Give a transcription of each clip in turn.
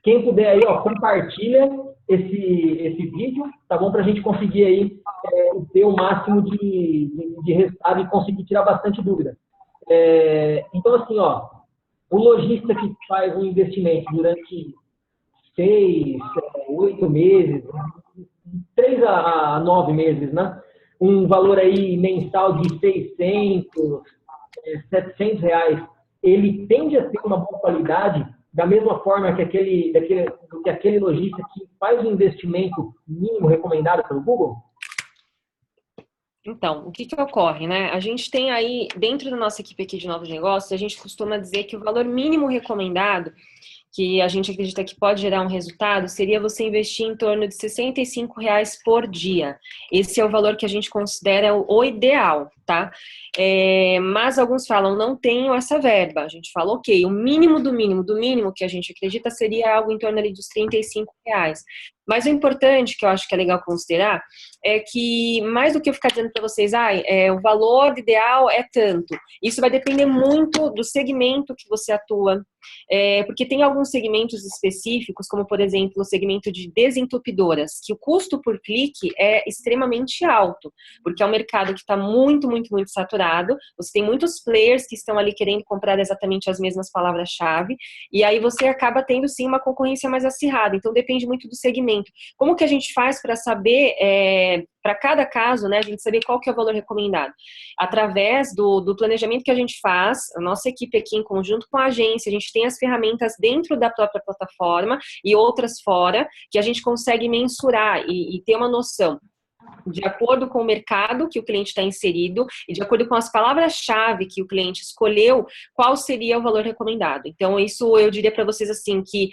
Quem puder aí, ó, compartilha esse vídeo, tá bom? Para a gente conseguir aí ter o máximo de resultado e conseguir tirar bastante dúvida. Então, assim, ó, o lojista que faz um investimento durante 6, 8 meses, 3 a 9 meses, né? Um valor aí mensal de 600, 700 reais, ele tende a ter uma boa qualidade, da mesma forma que aquele lojista que faz o investimento mínimo recomendado pelo Google? Então, o que ocorre, né? A gente tem aí, dentro da nossa equipe aqui de novos negócios, a gente costuma dizer que o valor mínimo recomendado, que a gente acredita que pode gerar um resultado, seria você investir em torno de R$65 por dia. Esse é o valor que a gente considera o ideal, tá? Mas alguns falam, não tenho essa verba. A gente fala, ok, o mínimo do mínimo do mínimo que a gente acredita seria algo em torno ali dos R$35. Mas o importante, que eu acho que é legal considerar, é que, mais do que eu ficar dizendo para vocês, o valor ideal é tanto. Isso vai depender muito do segmento que você atua, porque tem alguns segmentos específicos, como, por exemplo, o segmento de desentupidoras, que o custo por clique é extremamente alto, porque é um mercado que está muito, muito, muito saturado, você tem muitos players que estão ali querendo comprar exatamente as mesmas palavras-chave, e aí você acaba tendo, sim, uma concorrência mais acirrada, então depende muito do segmento. Como que a gente faz para saber, para cada caso, né, a gente saber qual que é o valor recomendado? Através do planejamento que a gente faz, a nossa equipe aqui em conjunto com a agência, a gente tem as ferramentas dentro da própria plataforma e outras fora, que a gente consegue mensurar e ter uma noção de acordo com o mercado que o cliente está inserido e de acordo com as palavras-chave que o cliente escolheu, qual seria o valor recomendado. Então, isso eu diria para vocês assim, que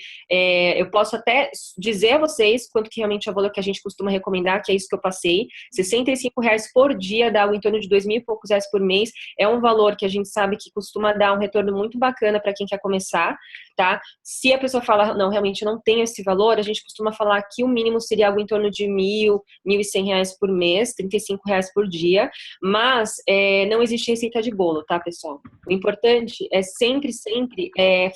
eu posso até dizer a vocês quanto que realmente é o valor que a gente costuma recomendar, que é isso que eu passei, R$65 por dia, dá algo em torno de R$2.000 e poucos por mês, é um valor que a gente sabe que costuma dar um retorno muito bacana para quem quer começar, tá? Se a pessoa fala, não, realmente não tenho esse valor, a gente costuma falar que o mínimo seria algo em torno de R$1.000, R$1.100 por mês, R$35 por dia, mas não existe receita de bolo, tá, pessoal? O importante é sempre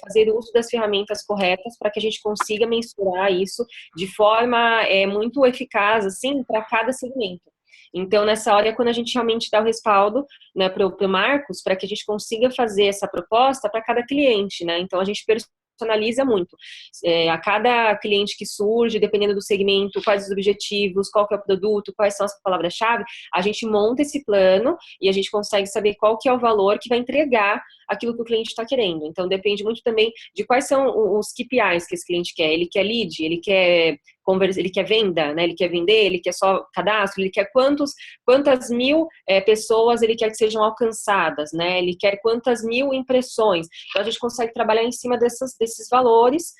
fazer uso das ferramentas corretas para que a gente consiga mensurar isso de forma muito eficaz, assim, para cada segmento. Então, nessa hora é quando a gente realmente dá o respaldo, né, para o Marcos, para que a gente consiga fazer essa proposta para cada cliente, né? Então, a gente personaliza muito. A cada cliente que surge, dependendo do segmento, quais os objetivos, qual que é o produto, quais são as palavras-chave, a gente monta esse plano e a gente consegue saber qual que é o valor que vai entregar aquilo que o cliente está querendo. Então, depende muito também de quais são os KPIs que esse cliente quer. Ele quer lead, ele quer ele quer venda, né? Ele quer vender, ele quer só cadastro, ele quer quantas mil pessoas ele quer que sejam alcançadas, né? Ele quer quantas mil impressões. Então, a gente consegue trabalhar em cima desses valores,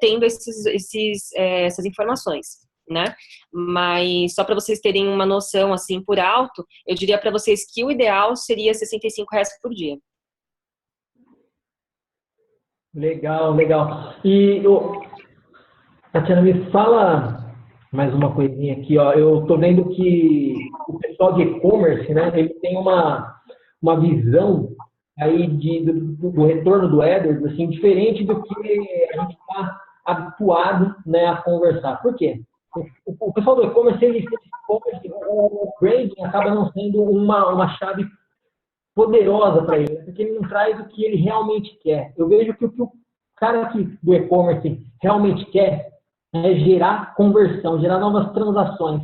tendo essas informações, né? Mas só para vocês terem uma noção, assim, por alto, eu diria para vocês que o ideal seria R$65 por dia. Legal, legal. E, Tatiana, me fala mais uma coisinha aqui, ó. Eu estou vendo que o pessoal de e-commerce, né, ele tem uma visão aí do retorno do AdWords, assim, diferente do que a gente está habituado, né, a conversar. Por quê? O pessoal do e-commerce, o branding acaba não sendo uma chave poderosa para ele, porque ele não traz o que ele realmente quer. Eu vejo que o que o cara do e-commerce realmente quer é gerar conversão, gerar novas transações.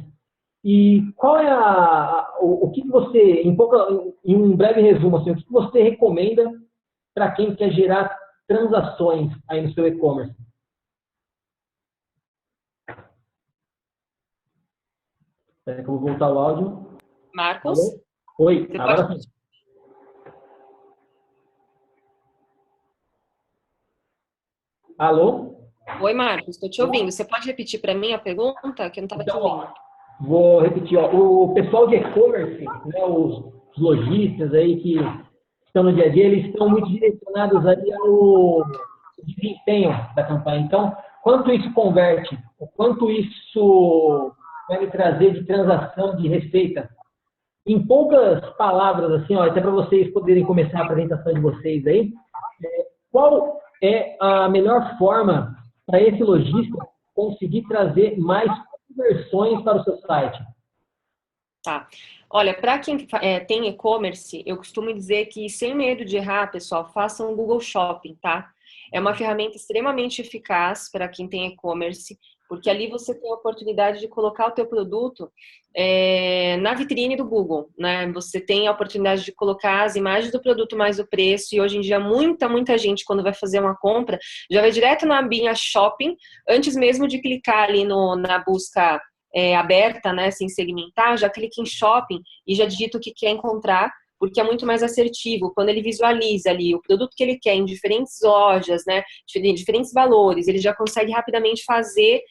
E qual é o que você, em um breve resumo, assim, o que você recomenda para quem quer gerar transações aí no seu e-commerce? Espera que eu vou voltar o áudio. Marcos? Alô? Oi, agora sim. Alô? Oi, Marcos, estou te ouvindo. Você pode repetir para mim a pergunta? Que eu não estava te ouvindo. Vou repetir. Ó. O pessoal de e-commerce, né, os lojistas aí que estão no dia a dia, eles estão muito direcionados ali ao desempenho da campanha. Então, quanto isso converte, o quanto isso vai me trazer de transação, de receita. Em poucas palavras, assim, ó, até para vocês poderem começar a apresentação de vocês aí, qual é a melhor forma para esse lojista conseguir trazer mais conversões para o seu site? Tá. Olha, para quem tem e-commerce, eu costumo dizer que, sem medo de errar, pessoal, façam um Google Shopping, tá? É uma ferramenta extremamente eficaz para quem tem e-commerce, porque ali você tem a oportunidade de colocar o teu produto na vitrine do Google, né? Você tem a oportunidade de colocar as imagens do produto mais o preço, e hoje em dia muita gente, quando vai fazer uma compra, já vai direto na abinha Shopping, antes mesmo de clicar ali na busca aberta, né, sem segmentar, já clica em Shopping e já digita o que quer encontrar, porque é muito mais assertivo. Quando ele visualiza ali o produto que ele quer em diferentes lojas, né, diferentes valores, ele já consegue rapidamente fazer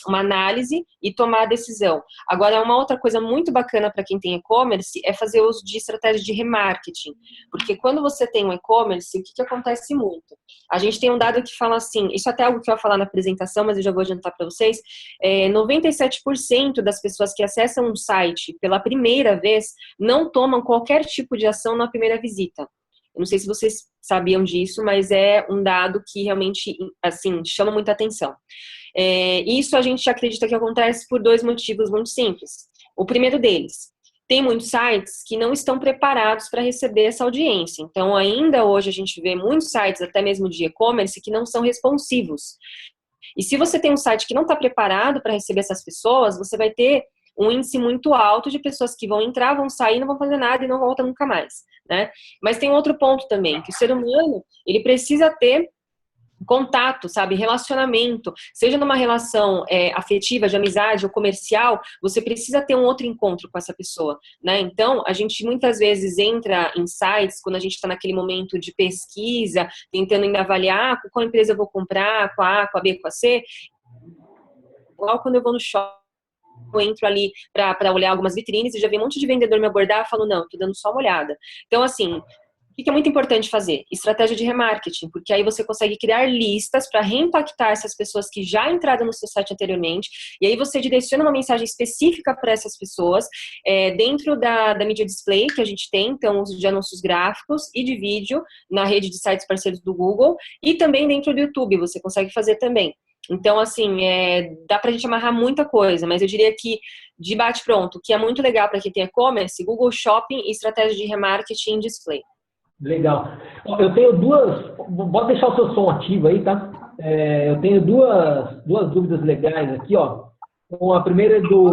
uma análise e tomar a decisão. Agora, uma outra coisa muito bacana para quem tem e-commerce é fazer uso de estratégia de remarketing, porque quando você tem um e-commerce, o que acontece muito? A gente tem um dado que fala assim, isso até é algo que eu ia falar na apresentação, mas eu já vou adiantar para vocês, 97% das pessoas que acessam um site pela primeira vez não tomam qualquer tipo de ação na primeira visita. Eu não sei se vocês sabiam disso, mas é um dado que realmente, assim, chama muita atenção. Isso a gente acredita que acontece por dois motivos muito simples. O primeiro deles, tem muitos sites que não estão preparados para receber essa audiência. Então, ainda hoje a gente vê muitos sites, até mesmo de e-commerce, que não são responsivos. E se você tem um site que não está preparado para receber essas pessoas, você vai ter um índice muito alto de pessoas que vão entrar, vão sair, não vão fazer nada e não voltam nunca mais, né? Mas tem outro ponto também, que o ser humano, ele precisa ter contato, sabe, relacionamento, seja numa relação afetiva, de amizade ou comercial, você precisa ter um outro encontro com essa pessoa, né? Então, a gente muitas vezes entra em sites, quando a gente está naquele momento de pesquisa, tentando ainda avaliar qual empresa eu vou comprar, com a A, com a B, com a C, igual quando eu vou no shopping, eu entro ali para olhar algumas vitrines e já vi um monte de vendedor me abordar e falo, não, tô dando só uma olhada. Então, assim, o que é muito importante fazer? Estratégia de remarketing, porque aí você consegue criar listas para reimpactar essas pessoas que já entraram no seu site anteriormente, e aí você direciona uma mensagem específica para essas pessoas, dentro da mídia display que a gente tem, então, uso de anúncios gráficos e de vídeo na rede de sites parceiros do Google, e também dentro do YouTube, você consegue fazer também. Então, assim, dá pra gente amarrar muita coisa, mas eu diria que de bate-pronto, que é muito legal para quem tem e-commerce, Google Shopping e estratégia de remarketing e display. Legal. Eu tenho duas. Pode deixar o seu som ativo aí, tá? Eu tenho duas dúvidas legais aqui, ó. A primeira é do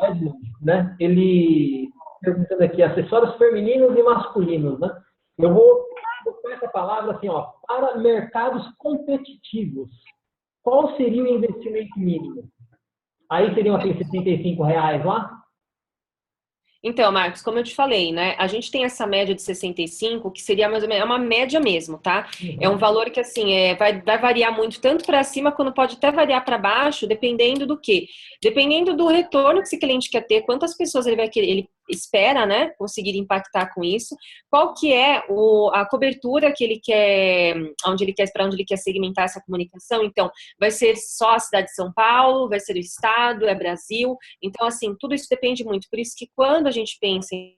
Edmund, né? Ele perguntando aqui, acessórios femininos e masculinos, né? Eu vou colocar essa palavra assim, ó, para mercados competitivos. Qual seria o investimento mínimo? Aí seriam aqueles R$ 65 lá? Então, Marcos, como eu te falei, né? A gente tem essa média de 65, que seria mais ou menos, é uma média mesmo, tá? É um valor que, assim, vai variar muito, tanto para cima, quanto pode até variar para baixo, dependendo do quê? Dependendo do retorno que esse cliente quer ter, quantas pessoas ele vai querer, ele espera, né? Conseguir impactar com isso, qual que é a cobertura que ele quer, para onde ele quer segmentar essa comunicação. Então, vai ser só a cidade de São Paulo, vai ser o estado, é Brasil. Então, assim, tudo isso depende muito. Por isso que quando a gente pensa em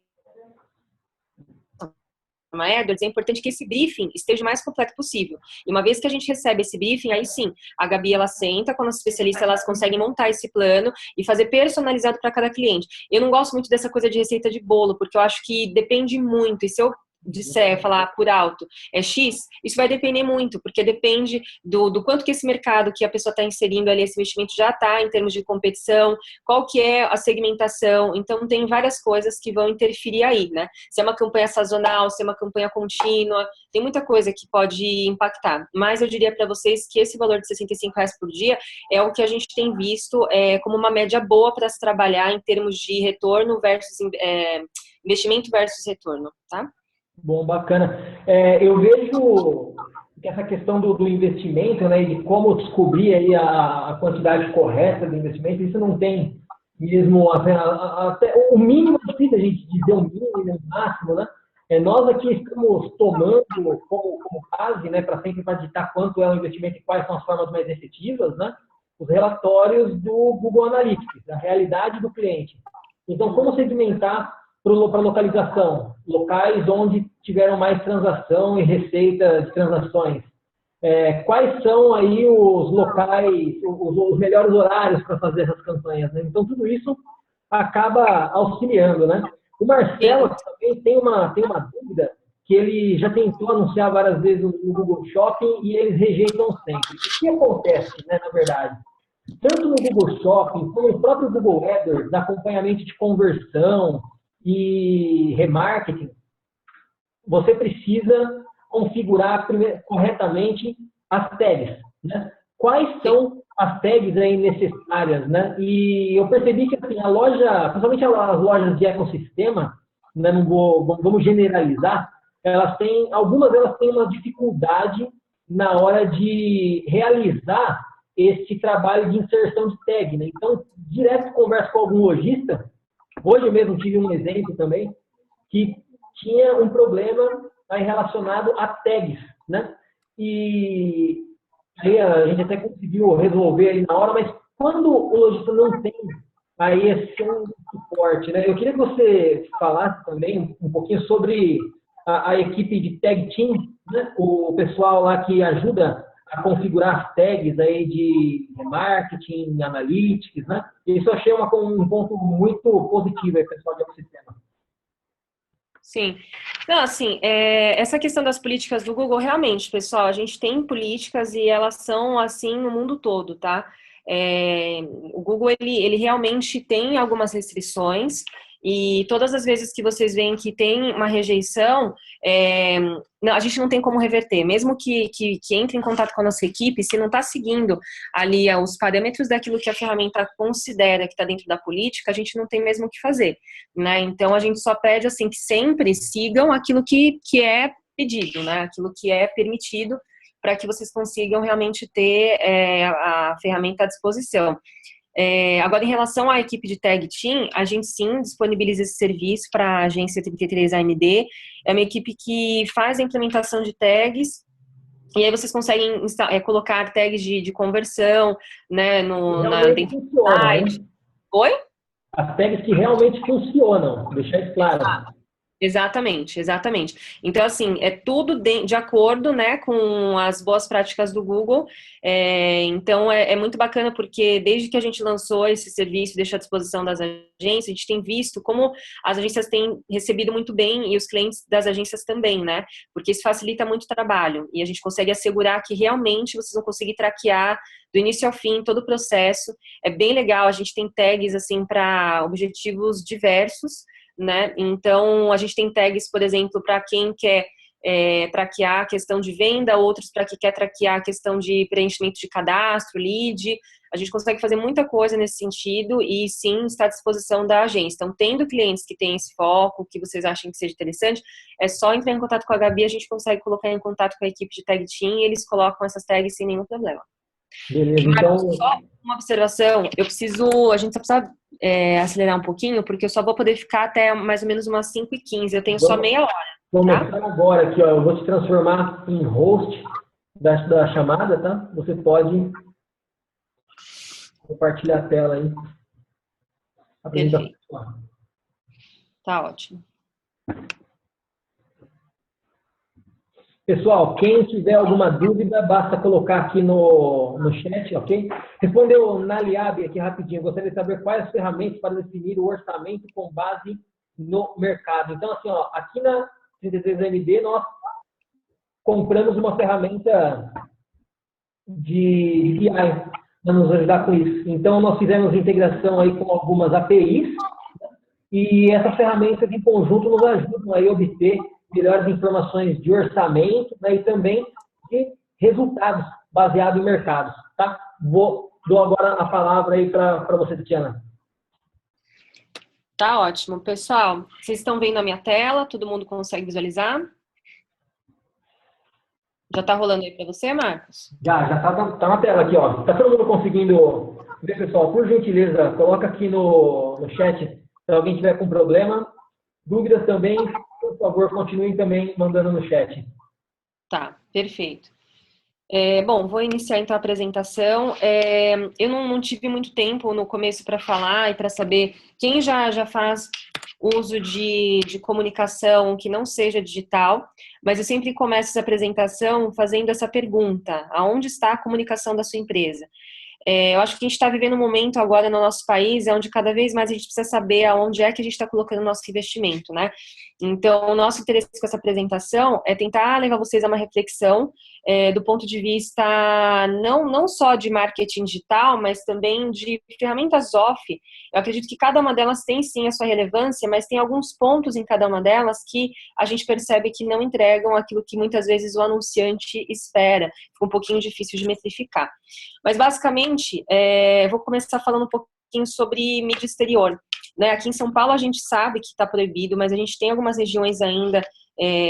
AdWords, é importante que esse briefing esteja o mais completo possível. E uma vez que a gente recebe esse briefing, aí sim, a Gabi, ela senta com a nossa especialista, elas conseguem montar esse plano e fazer personalizado para cada cliente. Eu não gosto muito dessa coisa de receita de bolo, porque eu acho que depende muito. E se eu disser, falar por alto, é X, isso vai depender muito, porque depende do quanto que esse mercado que a pessoa está inserindo ali, esse investimento já está em termos de competição, qual que é a segmentação. Então, tem várias coisas que vão interferir aí, né? Se é uma campanha sazonal, se é uma campanha contínua, tem muita coisa que pode impactar. Mas eu diria para vocês que esse valor de R$ 65 por dia é o que a gente tem visto como uma média boa para se trabalhar em termos de retorno versus investimento versus retorno, tá? Bom, bacana. Eu vejo que essa questão do investimento, né, e de como descobrir aí a quantidade correta do investimento, isso não tem mesmo até o mínimo, é difícil a gente dizer o mínimo e o máximo, né? Nós aqui estamos tomando como base, né, para sempre ditar quanto é o investimento e quais são as formas mais efetivas, né, os relatórios do Google Analytics, da realidade do cliente. Então, como segmentar para localização, locais onde tiveram mais transação e receita de transações. quais são aí os locais, os melhores horários para fazer essas campanhas, né? Então, tudo isso acaba auxiliando, né? O Marcelo também tem uma dúvida que ele já tentou anunciar várias vezes no Google Shopping e eles rejeitam sempre. O que acontece, né, na verdade? Tanto no Google Shopping, como no próprio Google AdWords, acompanhamento de conversão e remarketing, você precisa configurar corretamente as tags, né? Quais são as tags aí necessárias, né? E eu percebi que assim, a loja, principalmente as lojas de ecossistema, né, vamos generalizar, algumas delas têm uma dificuldade na hora de realizar esse trabalho de inserção de tag, né? Então, direto converso com algum lojista, hoje mesmo tive um exemplo também, que tinha um problema aí relacionado a tags, né? E aí a gente até conseguiu resolver ali na hora, mas quando o lojista não tem aí esse suporte, né? Eu queria que você falasse também um pouquinho sobre a equipe de tag team, né? O pessoal lá que ajuda a configurar as tags aí de marketing, analytics, né? Isso eu achei um ponto muito positivo aí, pessoal de ecossistema. Sim. Não, assim, essa questão das políticas do Google, realmente, pessoal, a gente tem políticas e elas são assim no mundo todo, tá? O Google, ele realmente tem algumas restrições e todas as vezes que vocês veem que tem uma rejeição, a gente não tem como reverter. Mesmo que entre em contato com a nossa equipe, se não está seguindo ali os parâmetros daquilo que a ferramenta considera que está dentro da política, a gente não tem mesmo o que fazer, né? Então, a gente só pede, assim, que sempre sigam aquilo que é pedido, né? Aquilo que é permitido, para que vocês consigam realmente ter a ferramenta à disposição. Agora, em relação à equipe de Tag Team, a gente sim disponibiliza esse serviço para a agência 33AMD. É uma equipe que faz a implementação de tags, e aí vocês conseguem colocar tags de conversão, né, dentro do site. Né? Oi? As tags que realmente funcionam, deixar isso claro. Exatamente, exatamente. Então, assim, é tudo de acordo, né, com as boas práticas do Google. Então, é muito bacana porque desde que a gente lançou esse serviço, deixa à disposição das agências, a gente tem visto como as agências têm recebido muito bem e os clientes das agências também, né? Porque isso facilita muito o trabalho e a gente consegue assegurar que realmente vocês vão conseguir traquear do início ao fim todo o processo. É bem legal, a gente tem tags, assim, para objetivos diversos, né? Então, a gente tem tags, por exemplo, para quem quer traquear a questão de venda, outros para quem quer traquear a questão de preenchimento de cadastro, lead. A gente consegue fazer muita coisa nesse sentido e sim está à disposição da agência. Então, tendo clientes que têm esse foco, que vocês achem que seja interessante, é só entrar em contato com a Gabi, a gente consegue colocar em contato com a equipe de tag team e eles colocam essas tags sem nenhum problema. Beleza, Marcos, então... só uma observação, a gente só precisa acelerar um pouquinho, porque eu só vou poder ficar até mais ou menos umas 5h15, eu tenho só meia hora. Começar agora aqui, ó, eu vou te transformar em host da chamada, tá? Você pode compartilhar a tela aí. Perfeito. Tá ótimo. Pessoal, quem tiver alguma dúvida, basta colocar aqui no chat, ok? Respondeu na Liab aqui rapidinho. Gostaria de saber quais as ferramentas para definir o orçamento com base no mercado. Então, assim, ó, aqui na 33AMD, nós compramos uma ferramenta de BI para nos ajudar com isso. Então, nós fizemos integração aí com algumas APIs e essas ferramentas em conjunto nos ajudam aí a obter melhores informações de orçamento, né, e também de resultados baseados em mercados, tá? Dou agora a palavra aí para você, Tatiana. Tá ótimo. Pessoal, vocês estão vendo a minha tela? Todo mundo consegue visualizar? Já tá rolando aí para você, Marcos? Já tá na tela aqui, ó. Tá todo mundo conseguindo ver, pessoal? Por gentileza, coloca aqui no chat se alguém tiver com problema. Dúvidas também, por favor, continuem também mandando no chat. Tá, perfeito. Bom, vou iniciar então a apresentação. Eu não tive muito tempo no começo para falar e para saber quem já faz uso de comunicação que não seja digital, mas eu sempre começo essa apresentação fazendo essa pergunta: aonde está a comunicação da sua empresa? Eu acho que a gente está vivendo um momento agora no nosso país onde cada vez mais a gente precisa saber aonde é que a gente está colocando o nosso investimento, né? Então, o nosso interesse com essa apresentação é tentar levar vocês a uma reflexão do ponto de vista não só de marketing digital, mas também de ferramentas off. Eu acredito que cada uma delas tem sim a sua relevância, mas tem alguns pontos em cada uma delas que a gente percebe que não entregam aquilo que muitas vezes o anunciante espera. Fica um pouquinho difícil de metrificar. Mas, basicamente, vou começar falando um pouquinho sobre mídia exterior. Né? Aqui em São Paulo a gente sabe que está proibido, mas a gente tem algumas regiões ainda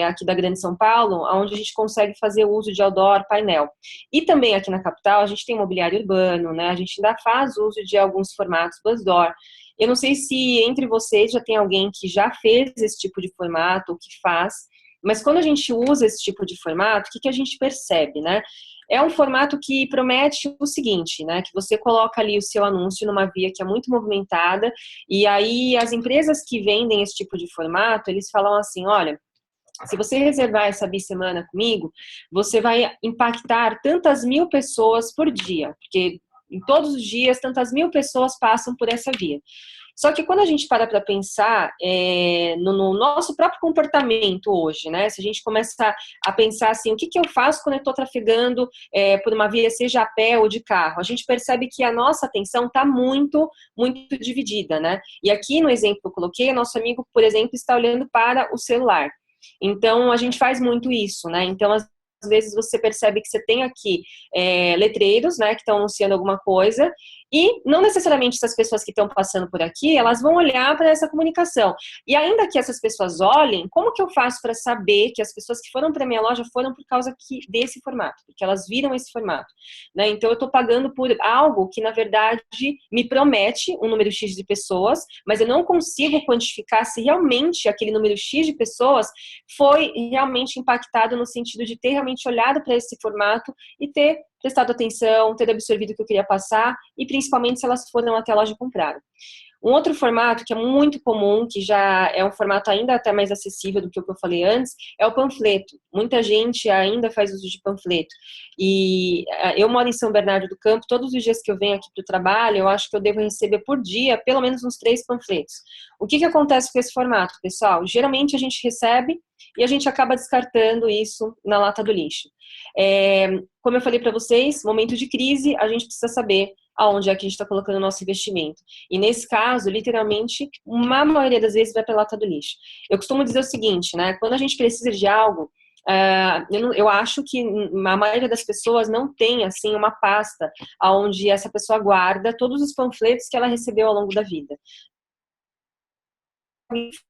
aqui da Grande São Paulo, onde a gente consegue fazer uso de outdoor, painel. E também aqui na capital a gente tem mobiliário urbano, né? A gente ainda faz uso de alguns formatos Buzzdoor. Eu não sei se entre vocês já tem alguém que já fez esse tipo de formato, ou que faz, mas quando a gente usa esse tipo de formato, o que a gente percebe, né? É um formato que promete o seguinte, né? Que você coloca ali o seu anúncio numa via que é muito movimentada, e aí as empresas que vendem esse tipo de formato, eles falam assim, olha, se você reservar essa bissemana comigo, você vai impactar tantas mil pessoas por dia, porque em todos os dias, tantas mil pessoas passam por essa via. Só que quando a gente para pensar no nosso próprio comportamento hoje, né? Se a gente começa a pensar assim, o que eu faço quando eu estou trafegando por uma via, seja a pé ou de carro? A gente percebe que a nossa atenção está muito, muito dividida, né? E aqui no exemplo que eu coloquei, o nosso amigo, por exemplo, está olhando para o celular. Então, a gente faz muito isso, né? Então, às vezes você percebe que você tem aqui letreiros, né, que estão anunciando alguma coisa, e não necessariamente essas pessoas que estão passando por aqui, elas vão olhar para essa comunicação. E ainda que essas pessoas olhem, como que eu faço para saber que as pessoas que foram para minha loja foram por causa desse formato, porque elas viram esse formato, né? Então eu estou pagando por algo que na verdade me promete um número X de pessoas, mas eu não consigo quantificar se realmente aquele número X de pessoas foi realmente impactado no sentido de ter realmente olhado para esse formato e ter prestado atenção, ter absorvido o que eu queria passar e principalmente se elas foram até a loja e compraram. Um outro formato que é muito comum, que já é um formato ainda até mais acessível do que o que eu falei antes, é o panfleto. Muita gente ainda faz uso de panfleto. E eu moro em São Bernardo do Campo, todos os dias que eu venho aqui para o trabalho, eu acho que eu devo receber por dia pelo menos uns 3 panfletos. O que acontece com esse formato, pessoal? Geralmente a gente recebe e a gente acaba descartando isso na lata do lixo. Como eu falei para vocês, momento de crise, a gente precisa saber aonde é que a gente está colocando o nosso investimento. E nesse caso, literalmente, uma maioria das vezes vai para a lata do lixo. Eu costumo dizer o seguinte, né? Quando a gente precisa de algo, eu acho que a maioria das pessoas não tem, assim, uma pasta onde essa pessoa guarda todos os panfletos que ela recebeu ao longo da vida.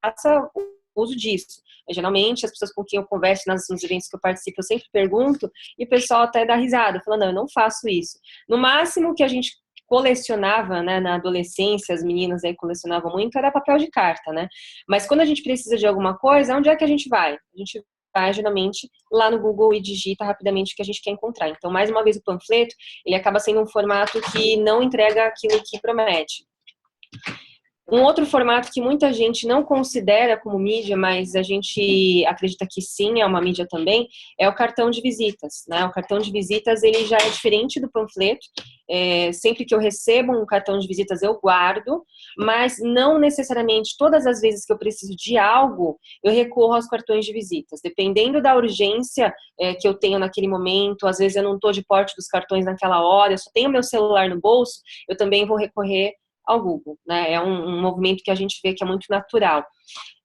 Faça uso disso. Geralmente, as pessoas com quem eu converso nos eventos que eu participo, eu sempre pergunto, e o pessoal até dá risada, falando, não, eu não faço isso. No máximo que a gente colecionava, né, na adolescência, as meninas aí colecionavam muito, era papel de carta, né? Mas quando a gente precisa de alguma coisa, onde é que a gente vai? A gente vai, geralmente, lá no Google e digita rapidamente o que a gente quer encontrar. Então, mais uma vez, o panfleto, ele acaba sendo um formato que não entrega aquilo que promete. Um outro formato que muita gente não considera como mídia, mas a gente acredita que sim, é uma mídia também, é o cartão de visitas, né? O cartão de visitas, ele já é diferente do panfleto. Sempre que eu recebo um cartão de visitas, eu guardo, mas não necessariamente todas as vezes que eu preciso de algo, eu recorro aos cartões de visitas. Dependendo da urgência que eu tenho naquele momento, às vezes eu não estou de porte dos cartões naquela hora, eu só tenho meu celular no bolso, eu também vou recorrer ao Google, né? É um movimento que a gente vê que é muito natural.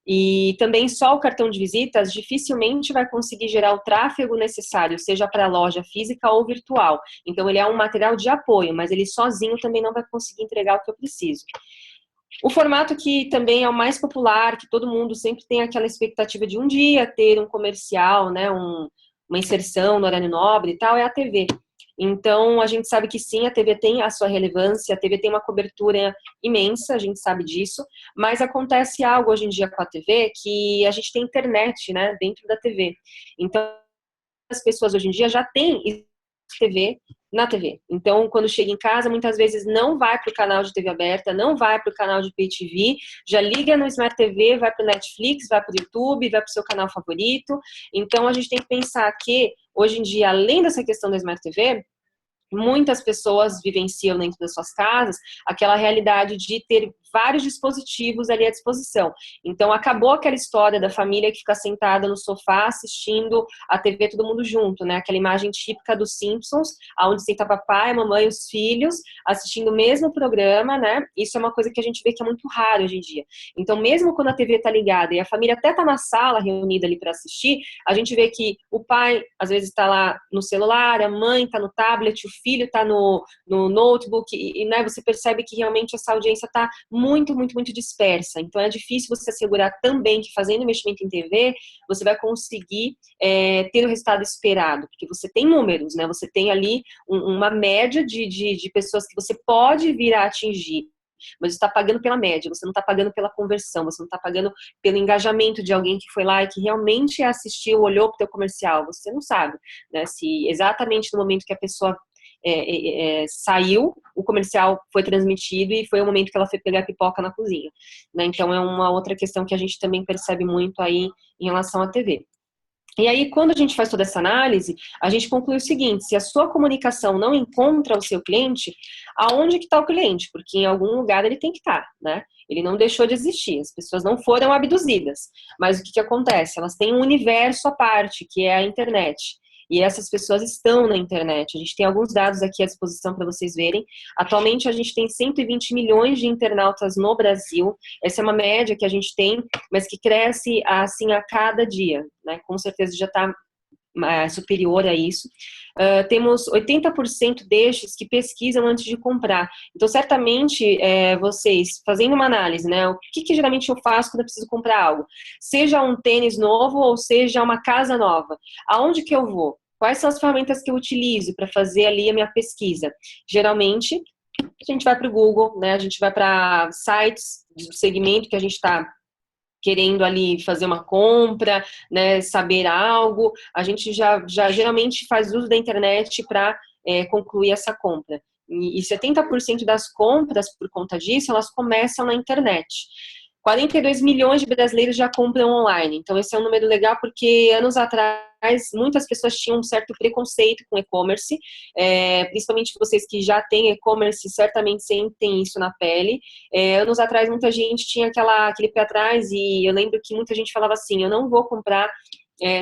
E também só o cartão de visitas dificilmente vai conseguir gerar o tráfego necessário, seja para a loja física ou virtual. Então, ele é um material de apoio, mas ele sozinho também não vai conseguir entregar o que eu preciso. O formato que também é o mais popular, que todo mundo sempre tem aquela expectativa de um dia ter um comercial, né, uma inserção no horário nobre e tal, é a TV. Então, a gente sabe que sim, a TV tem a sua relevância, a TV tem uma cobertura imensa, a gente sabe disso, mas acontece algo hoje em dia com a TV, que a gente tem internet, né, dentro da TV. Então, as pessoas hoje em dia já têm TV na TV. Então, quando chega em casa, muitas vezes não vai para o canal de TV aberta, não vai para o canal de Pay TV, já liga no Smart TV, vai para o Netflix, vai para o YouTube, vai para o seu canal favorito. Então, a gente tem que pensar que, hoje em dia, além dessa questão da Smart TV, muitas pessoas vivenciam dentro das suas casas aquela realidade de ter vários dispositivos ali à disposição. Então, acabou aquela história da família que fica sentada no sofá assistindo a TV todo mundo junto, né? Aquela imagem típica dos Simpsons, onde senta papai, a mamãe e os filhos assistindo o mesmo programa, né? Isso é uma coisa que a gente vê que é muito raro hoje em dia. Então, mesmo quando a TV tá ligada e a família até tá na sala reunida ali para assistir, a gente vê que o pai, às vezes, está lá no celular, a mãe tá no tablet, o filho tá no notebook, né? Você percebe que realmente essa audiência tá muito dispersa. Então, é difícil você assegurar também que fazendo investimento em TV, você vai conseguir ter o resultado esperado, porque você tem números, né? Você tem ali uma média de pessoas que você pode vir a atingir, mas você está pagando pela média, você não está pagando pela conversão, você não está pagando pelo engajamento de alguém que foi lá e que realmente assistiu, olhou para o teu comercial. Você não sabe, né, se exatamente no momento que a pessoa saiu, o comercial foi transmitido e foi o momento que ela foi pegar pipoca na cozinha, né? Então é uma outra questão que a gente também percebe muito aí em relação à TV. E aí, quando a gente faz toda essa análise, a gente conclui o seguinte: se a sua comunicação não encontra o seu cliente, aonde que está o cliente? Porque em algum lugar ele tem que estar, né? Ele não deixou de existir, as pessoas não foram abduzidas. Mas o que acontece? Elas têm um universo à parte, que é a internet. E essas pessoas estão na internet. A gente tem alguns dados aqui à disposição para vocês verem. Atualmente, a gente tem 120 milhões de internautas no Brasil. Essa é uma média que a gente tem, mas que cresce assim a cada dia, né? Com certeza já está superior a isso. Temos 80% destes que pesquisam antes de comprar. Então, certamente, vocês, fazendo uma análise, né, o que geralmente eu faço quando eu preciso comprar algo? Seja um tênis novo ou seja uma casa nova. Aonde que eu vou? Quais são as ferramentas que eu utilizo para fazer ali a minha pesquisa? Geralmente, a gente vai para o Google, né, a gente vai para sites do segmento que a gente está querendo ali fazer uma compra, né, saber algo, a gente já geralmente faz uso da internet para concluir essa compra. E 70% das compras, por conta disso, elas começam na internet. 42 milhões de brasileiros já compram online. Então, esse é um número legal porque anos atrás muitas pessoas tinham um certo preconceito com e-commerce, principalmente vocês que já têm e-commerce certamente sentem isso na pele. Anos atrás muita gente tinha aquele pé atrás e eu lembro que muita gente falava assim: eu não vou comprar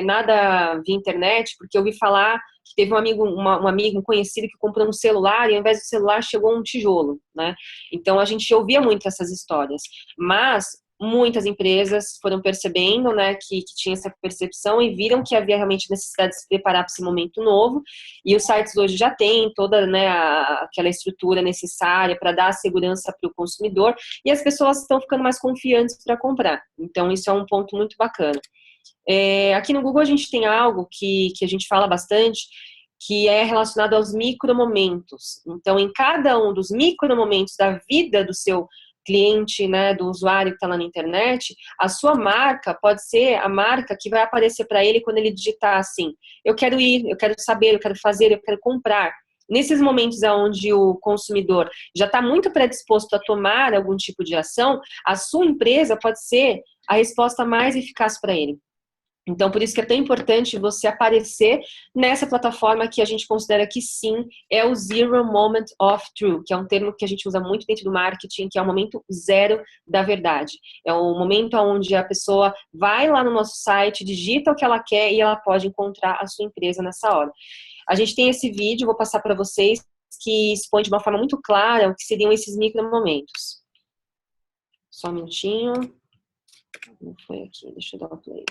nada via internet, porque eu ouvi falar que teve um amigo, um conhecido que comprou um celular e ao invés do celular chegou um tijolo, né? Então a gente ouvia muito essas histórias, mas muitas empresas foram percebendo, né, que tinha essa percepção e viram que havia realmente necessidade de se preparar para esse momento novo, e os sites hoje já têm toda, né, aquela estrutura necessária para dar segurança para o consumidor, e as pessoas estão ficando mais confiantes para comprar. Então isso é um ponto muito bacana. Aqui no Google a gente tem algo que a gente fala bastante, que é relacionado aos micromomentos. Então, em cada um dos micromomentos da vida do seu cliente, né, do usuário que está lá na internet, a sua marca pode ser a marca que vai aparecer para ele quando ele digitar assim: eu quero ir, eu quero saber, eu quero fazer, eu quero comprar. Nesses momentos onde o consumidor já está muito predisposto a tomar algum tipo de ação, a sua empresa pode ser a resposta mais eficaz para ele. Então, por isso que é tão importante você aparecer nessa plataforma que a gente considera que sim, é o Zero Moment of Truth, que é um termo que a gente usa muito dentro do marketing, que é o momento zero da verdade. É o momento onde a pessoa vai lá no nosso site, digita o que ela quer e ela pode encontrar a sua empresa nessa hora. A gente tem esse vídeo, vou passar para vocês, que expõe de uma forma muito clara o que seriam esses micromomentos. Só um minutinho. Não foi aqui, deixa eu dar um play.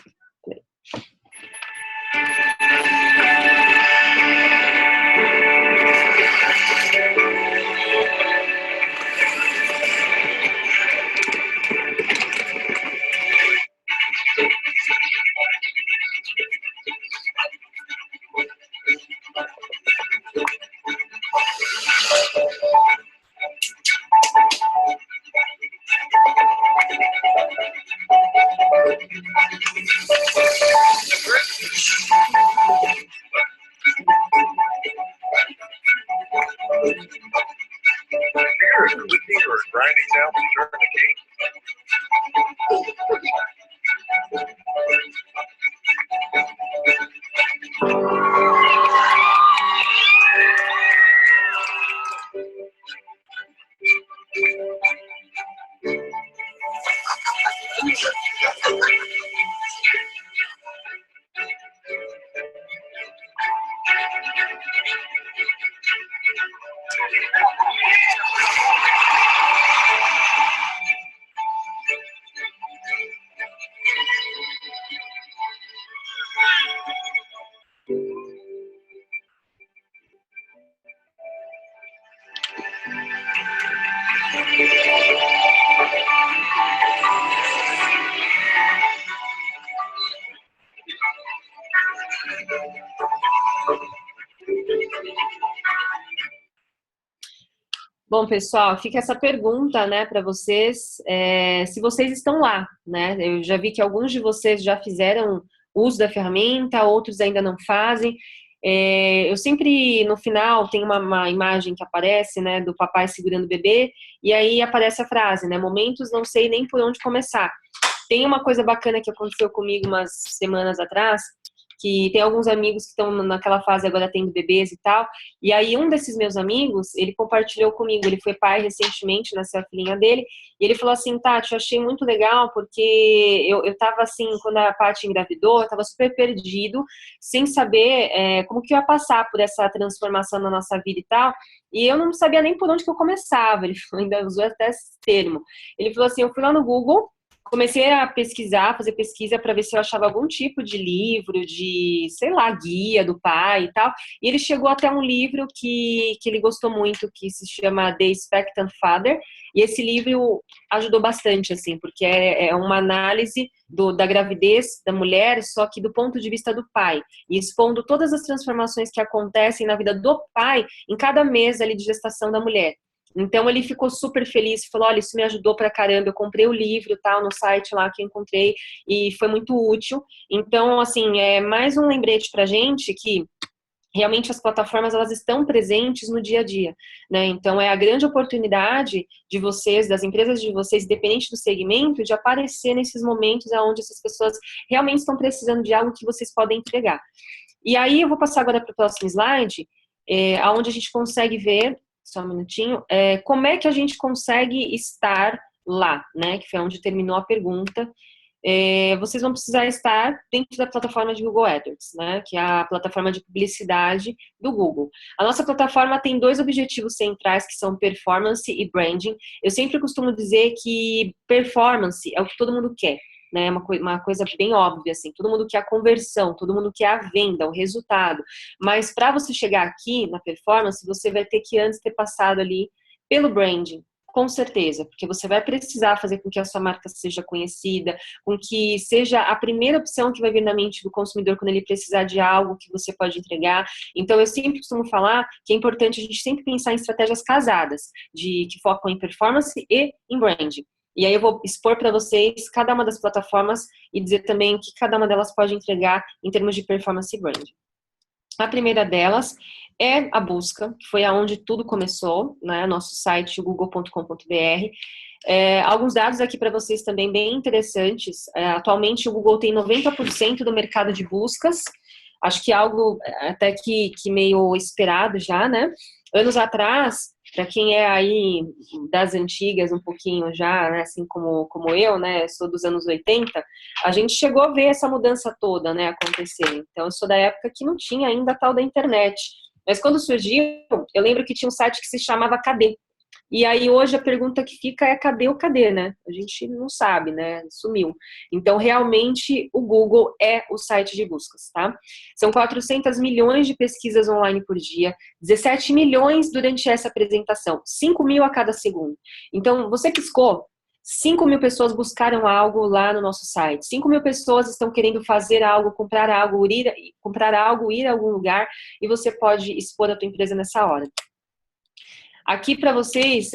Bom, pessoal, fica essa pergunta, né, para vocês, se vocês estão lá, né? Eu já vi que alguns de vocês já fizeram uso da ferramenta, outros ainda não fazem. Eu sempre, no final, tem uma imagem que aparece, né, do papai segurando o bebê, e aí aparece a frase, né, momentos não sei nem por onde começar. Tem uma coisa bacana que aconteceu comigo umas semanas atrás, que tem alguns amigos que estão naquela fase agora tendo bebês e tal, e aí um desses meus amigos, ele compartilhou comigo, ele foi pai recentemente, nasceu a filhinha dele, e ele falou assim, Tati, eu achei muito legal, porque eu tava assim, quando a Paty engravidou, eu tava super perdido, sem saber como que eu ia passar por essa transformação na nossa vida e tal, e eu não sabia nem por onde que eu começava, ele ainda usou até esse termo. Ele falou assim, eu fui lá no Google, comecei a pesquisar, fazer pesquisa para ver se eu achava algum tipo de livro, de, sei lá, guia do pai e tal. E ele chegou até um livro que ele gostou muito, que se chama The Expectant Father. E esse livro ajudou bastante, assim, porque é uma análise da gravidez da mulher, só que do ponto de vista do pai. E expondo todas as transformações que acontecem na vida do pai em cada mês ali de gestação da mulher. Então ele ficou super feliz, falou, olha, isso me ajudou pra caramba, eu comprei o livro, tal, no site lá que eu encontrei, e foi muito útil. Então, assim, é mais um lembrete pra gente que realmente as plataformas, elas estão presentes no dia a dia, né? Então é a grande oportunidade de vocês, das empresas de vocês, independente do segmento, de aparecer nesses momentos onde essas pessoas realmente estão precisando de algo que vocês podem entregar. E aí eu vou passar agora para o próximo slide, onde a gente consegue ver, só um minutinho, como é que a gente consegue estar lá, né? Que foi onde terminou a pergunta. Vocês vão precisar estar dentro da plataforma de Google AdWords, né? Que é a plataforma de publicidade do Google. A nossa plataforma tem 2 objetivos centrais, que são performance e branding. Eu sempre costumo dizer que performance é o que todo mundo quer, né? Uma coisa bem óbvia, assim, todo mundo quer a conversão, todo mundo quer a venda, o resultado, mas para você chegar aqui na performance, você vai ter que antes ter passado ali pelo branding, com certeza, porque você vai precisar fazer com que a sua marca seja conhecida, com que seja a primeira opção que vai vir na mente do consumidor quando ele precisar de algo que você pode entregar. Então, eu sempre costumo falar que é importante a gente sempre pensar em estratégias casadas, que focam em performance e em branding. E aí eu vou expor para vocês cada uma das plataformas e dizer também o que cada uma delas pode entregar em termos de performance e branding. A primeira delas é a busca, que foi aonde tudo começou, né? Nosso site, google.com.br. Alguns dados aqui para vocês também bem interessantes. Atualmente o Google tem 90% do mercado de buscas. Acho que é algo até que meio esperado já, né? Anos atrás, para quem é aí das antigas um pouquinho já, né, assim como eu, né, sou dos anos 80, a gente chegou a ver essa mudança toda, né, acontecer. Então, eu sou da época que não tinha ainda a tal da internet. Mas quando surgiu, eu lembro que tinha um site que se chamava Cadê? E aí hoje a pergunta que fica é cadê o cadê, né? A gente não sabe, né? Sumiu. Então, realmente, o Google é o site de buscas, tá? São 400 milhões de pesquisas online por dia, 17 milhões durante essa apresentação, 5 mil a cada segundo. Então, você piscou, 5 mil pessoas buscaram algo lá no nosso site. 5 mil pessoas estão querendo fazer algo, comprar algo, ir a algum lugar, e você pode expor a tua empresa nessa hora. Aqui para vocês,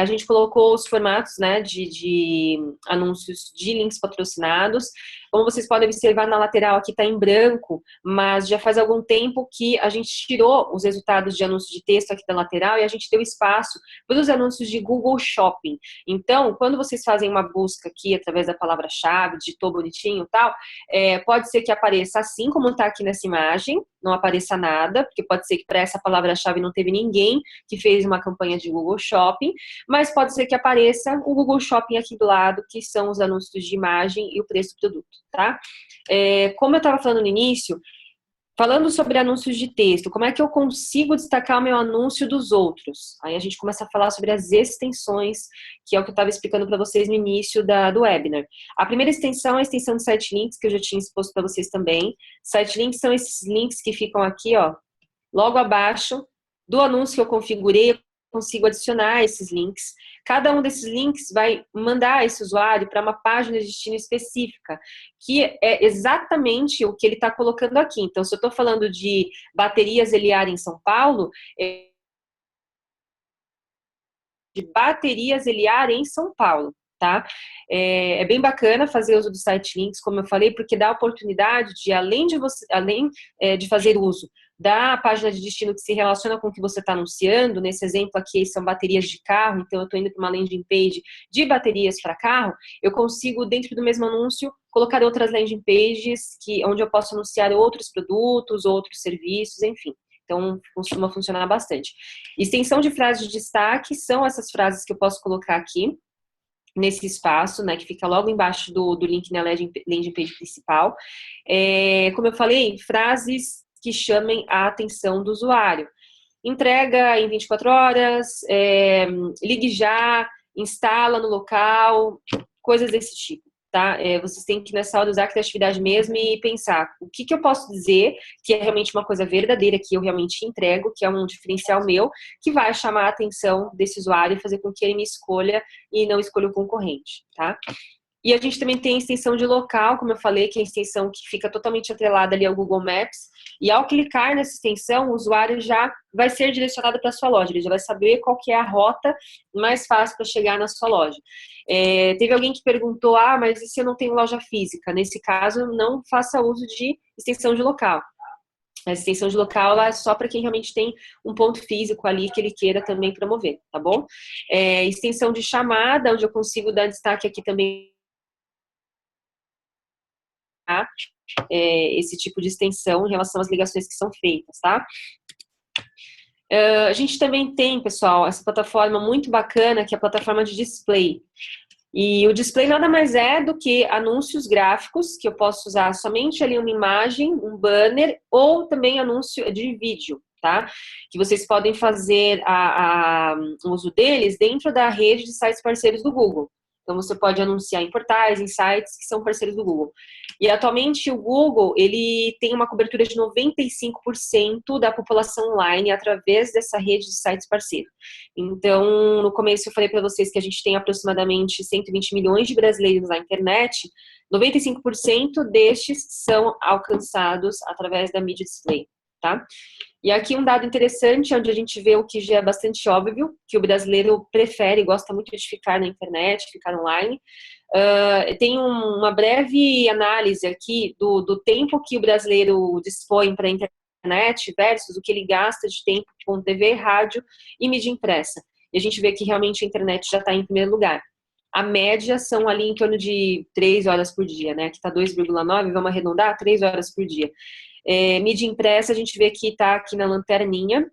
a gente colocou os formatos, né, de anúncios de links patrocinados. Como vocês podem observar na lateral aqui está em branco, mas já faz algum tempo que a gente tirou os resultados de anúncios de texto aqui da lateral e a gente deu espaço para os anúncios de Google Shopping. Então, quando vocês fazem uma busca aqui através da palavra-chave, digitou bonitinho e tal, pode ser que apareça assim como está aqui nessa imagem, não apareça nada, porque pode ser que para essa palavra-chave não teve ninguém que fez uma campanha de Google Shopping, mas pode ser que apareça o Google Shopping aqui do lado, que são os anúncios de imagem e o preço do produto, tá? Como eu estava falando no início, falando sobre anúncios de texto, como é que eu consigo destacar o meu anúncio dos outros? Aí a gente começa a falar sobre as extensões, que é o que eu estava explicando para vocês no início do webinar. A primeira extensão é a extensão de site links, que eu já tinha exposto para vocês também. Site links são esses links que ficam aqui, ó, logo abaixo do anúncio que eu configurei, eu consigo adicionar esses links. Cada um desses links vai mandar esse usuário para uma página de destino específica, que é exatamente o que ele está colocando aqui. Então, se eu estou falando de baterias Eliar em São Paulo, de baterias Eliar em São Paulo, tá? É bem bacana fazer uso do site links, como eu falei, porque dá a oportunidade de, além de fazer uso da página de destino que se relaciona com o que você está anunciando, nesse exemplo aqui são baterias de carro, então eu estou indo para uma landing page de baterias para carro, eu consigo, dentro do mesmo anúncio, colocar outras landing pages onde eu posso anunciar outros produtos, outros serviços, enfim. Então, costuma funcionar bastante. Extensão de frases de destaque são essas frases que eu posso colocar aqui, nesse espaço, né, que fica logo embaixo do link na landing page principal. Como eu falei, frases que chamem a atenção do usuário. Entrega em 24 horas, ligue já, instala no local, coisas desse tipo, tá? Vocês têm que, nessa hora, usar a criatividade mesmo e pensar o que eu posso dizer que é realmente uma coisa verdadeira, que eu realmente entrego, que é um diferencial meu, que vai chamar a atenção desse usuário e fazer com que ele me escolha e não escolha o concorrente, tá? E a gente também tem a extensão de local, como eu falei, que é a extensão que fica totalmente atrelada ali ao Google Maps. E ao clicar nessa extensão, o usuário já vai ser direcionado para a sua loja. Ele já vai saber qual que é a rota mais fácil para chegar na sua loja. Teve alguém que perguntou, mas e se eu não tenho loja física? Nesse caso, não faça uso de extensão de local. A extensão de local ela é só para quem realmente tem um ponto físico ali que ele queira também promover, tá bom? Extensão de chamada, onde eu consigo dar destaque aqui também esse tipo de extensão em relação às ligações que são feitas, tá? A gente também tem, pessoal, essa plataforma muito bacana, que é a plataforma de display. E o display nada mais é do que anúncios gráficos, que eu posso usar somente ali uma imagem, um banner, ou também anúncio de vídeo, tá? Que vocês podem fazer o uso deles dentro da rede de sites parceiros do Google. Então, você pode anunciar em portais, em sites que são parceiros do Google. E, atualmente, o Google, ele tem uma cobertura de 95% da população online através dessa rede de sites parceiros. Então, no começo eu falei para vocês que a gente tem aproximadamente 120 milhões de brasileiros na internet, 95% destes são alcançados através da mídia display, tá? E aqui um dado interessante, onde a gente vê o que já é bastante óbvio, que o brasileiro prefere, gosta muito de ficar na internet, ficar online. Tem uma breve análise aqui do tempo que o brasileiro dispõe para a internet versus o que ele gasta de tempo com TV, rádio e mídia impressa. E a gente vê que realmente a internet já está em primeiro lugar. A média são ali em torno de 3 horas por dia, né? Aqui está 2,9, vamos arredondar, 3 horas por dia. Mídia impressa, a gente vê que está aqui na lanterninha,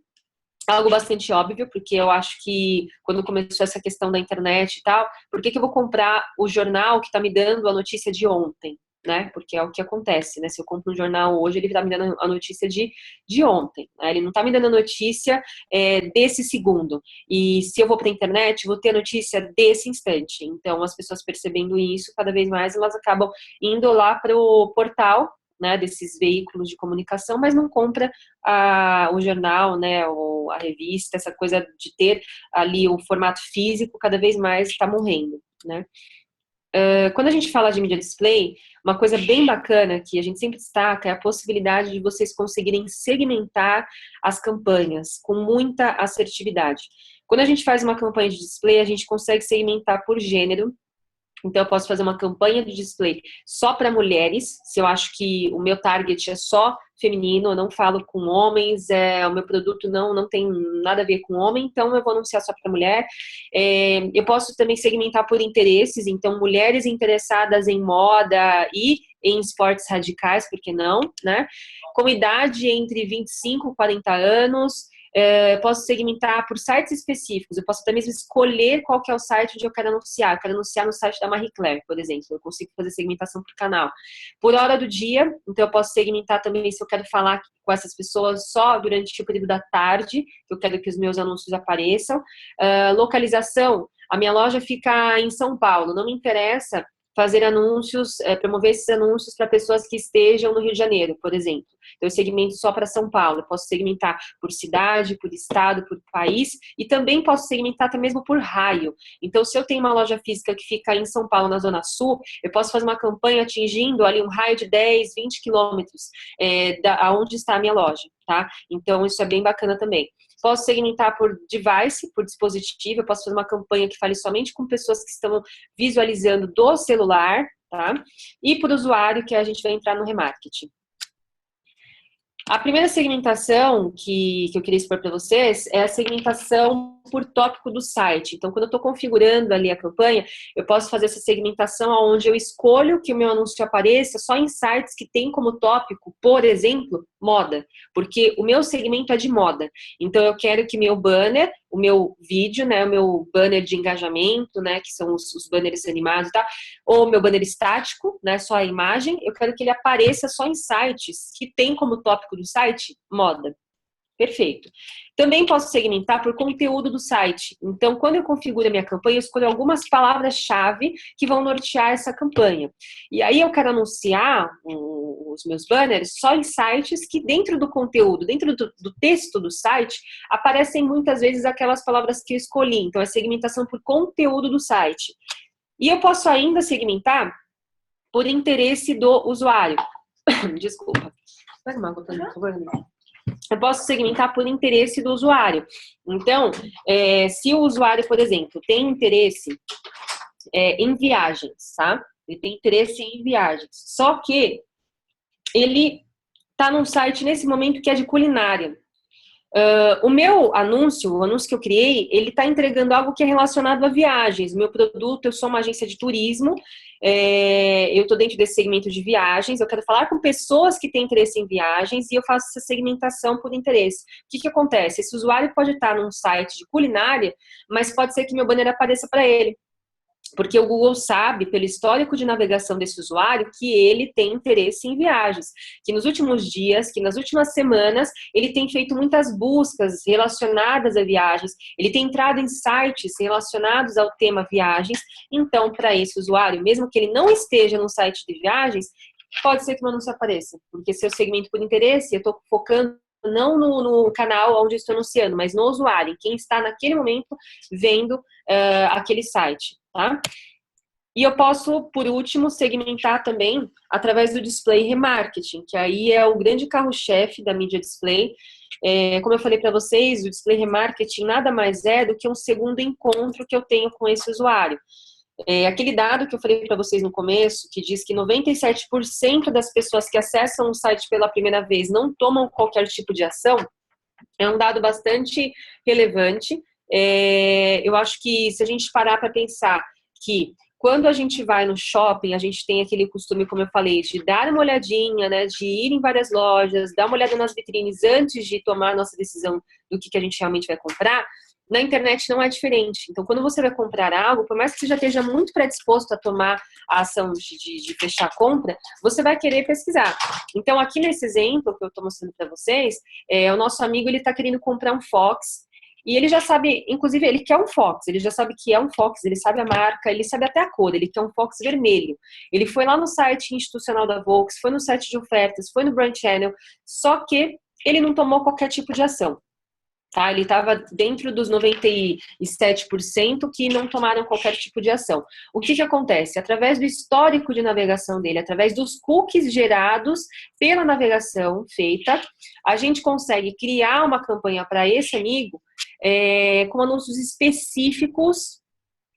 algo bastante óbvio, porque eu acho que quando começou essa questão da internet e tal, por que eu vou comprar o jornal que está me dando a notícia de ontem, né? Porque é o que acontece, né? Se eu compro um jornal hoje, ele está me dando a notícia de ontem, né? Ele não está me dando a notícia desse segundo. E se eu vou para a internet, vou ter a notícia desse instante. Então, as pessoas percebendo isso, cada vez mais elas acabam indo lá para o portal, né, desses veículos de comunicação, mas não compra o jornal, né, ou a revista, essa coisa de ter ali o formato físico, cada vez mais está morrendo, né. Quando a gente fala de mídia display, uma coisa bem bacana que a gente sempre destaca é a possibilidade de vocês conseguirem segmentar as campanhas com muita assertividade. Quando a gente faz uma campanha de display, a gente consegue segmentar por gênero, Então, eu posso fazer uma campanha de display só para mulheres, se eu acho que o meu target é só feminino, eu não falo com homens, o meu produto não tem nada a ver com homem, então eu vou anunciar só para mulher. Eu posso também segmentar por interesses, então mulheres interessadas em moda e em esportes radicais, por que não, né? Com idade entre 25 e 40 anos, eu posso segmentar por sites específicos, eu posso até mesmo escolher qual que é o site onde eu quero anunciar. Eu quero anunciar no site da Marie Claire, por exemplo, eu consigo fazer segmentação por canal. Por hora do dia, então eu posso segmentar também se eu quero falar com essas pessoas só durante o período da tarde, que eu quero que os meus anúncios apareçam. Localização, a minha loja fica em São Paulo, não me interessa fazer anúncios, promover esses anúncios para pessoas que estejam no Rio de Janeiro, por exemplo. Então, eu segmento só para São Paulo. Eu posso segmentar por cidade, por estado, por país, e também posso segmentar até mesmo por raio. Então, se eu tenho uma loja física que fica em São Paulo, na Zona Sul, eu posso fazer uma campanha atingindo ali um raio de 10, 20 quilômetros aonde está a minha loja, tá? Então, isso é bem bacana também. Posso segmentar por device, por dispositivo, eu posso fazer uma campanha que fale somente com pessoas que estão visualizando do celular, tá? E por usuário, que a gente vai entrar no remarketing. A primeira segmentação que eu queria expor para vocês é a segmentação por tópico do site. Então, quando eu estou configurando ali a campanha, eu posso fazer essa segmentação onde eu escolho que o meu anúncio apareça só em sites que tem como tópico, por exemplo, moda. Porque o meu segmento é de moda. Então, eu quero que meu banner, o meu vídeo, né, o meu banner de engajamento, né, que são os banners animados, tá? Ou meu banner estático, né, só a imagem, eu quero que ele apareça só em sites que tem como tópico do site moda. Perfeito. Também posso segmentar por conteúdo do site. Então, quando eu configuro a minha campanha, eu escolho algumas palavras-chave que vão nortear essa campanha. E aí eu quero anunciar os meus banners só em sites que dentro do conteúdo, dentro do texto do site, aparecem muitas vezes aquelas palavras que eu escolhi. Então, é segmentação por conteúdo do site. E eu posso ainda segmentar por interesse do usuário. Desculpa. Pega uma água, por favor. Eu posso segmentar por interesse do usuário. Então, se o usuário, por exemplo, tem interesse em viagens, tá? Ele tem interesse em viagens. Só que ele está num site nesse momento que é de culinária. O meu anúncio, o anúncio que eu criei, ele está entregando algo que é relacionado a viagens. O meu produto, eu sou uma agência de turismo, eu estou dentro desse segmento de viagens, eu quero falar com pessoas que têm interesse em viagens e eu faço essa segmentação por interesse. O que acontece? Esse usuário pode estar num site de culinária, mas pode ser que meu banner apareça para ele. Porque o Google sabe, pelo histórico de navegação desse usuário, que ele tem interesse em viagens. Que nos últimos dias, que nas últimas semanas, ele tem feito muitas buscas relacionadas a viagens. Ele tem entrado em sites relacionados ao tema viagens. Então, para esse usuário, mesmo que ele não esteja no site de viagens, pode ser que o anúncio apareça. Porque se eu segmento por interesse, eu estou focando não no canal onde eu estou anunciando, mas no usuário, quem está naquele momento vendo aquele site, tá? E eu posso, por último, segmentar também através do display remarketing, que aí é o grande carro-chefe da mídia display. Como eu falei para vocês, o display remarketing nada mais é do que um segundo encontro que eu tenho com esse usuário. Aquele dado que eu falei para vocês no começo, que diz que 97% das pessoas que acessam o site pela primeira vez não tomam qualquer tipo de ação, é um dado bastante relevante. Eu acho que se a gente parar para pensar que quando a gente vai no shopping, a gente tem aquele costume, como eu falei, de dar uma olhadinha, né, de ir em várias lojas, dar uma olhada nas vitrines antes de tomar a nossa decisão do que a gente realmente vai comprar. Na internet não é diferente. Então, quando você vai comprar algo, por mais que você já esteja muito predisposto a tomar a ação de fechar a compra, você vai querer pesquisar. Então, aqui nesse exemplo que eu estou mostrando para vocês, o nosso amigo ele está querendo comprar um Fox, e ele já sabe, inclusive, ele quer um Fox, ele já sabe que é um Fox, ele sabe a marca, ele sabe até a cor, ele quer um Fox vermelho. Ele foi lá no site institucional da Volks, foi no site de ofertas, foi no Brand Channel, só que ele não tomou qualquer tipo de ação. Tá? Ele estava dentro dos 97% que não tomaram qualquer tipo de ação. O que acontece? Através do histórico de navegação dele, através dos cookies gerados pela navegação feita, a gente consegue criar uma campanha para esse amigo com anúncios específicos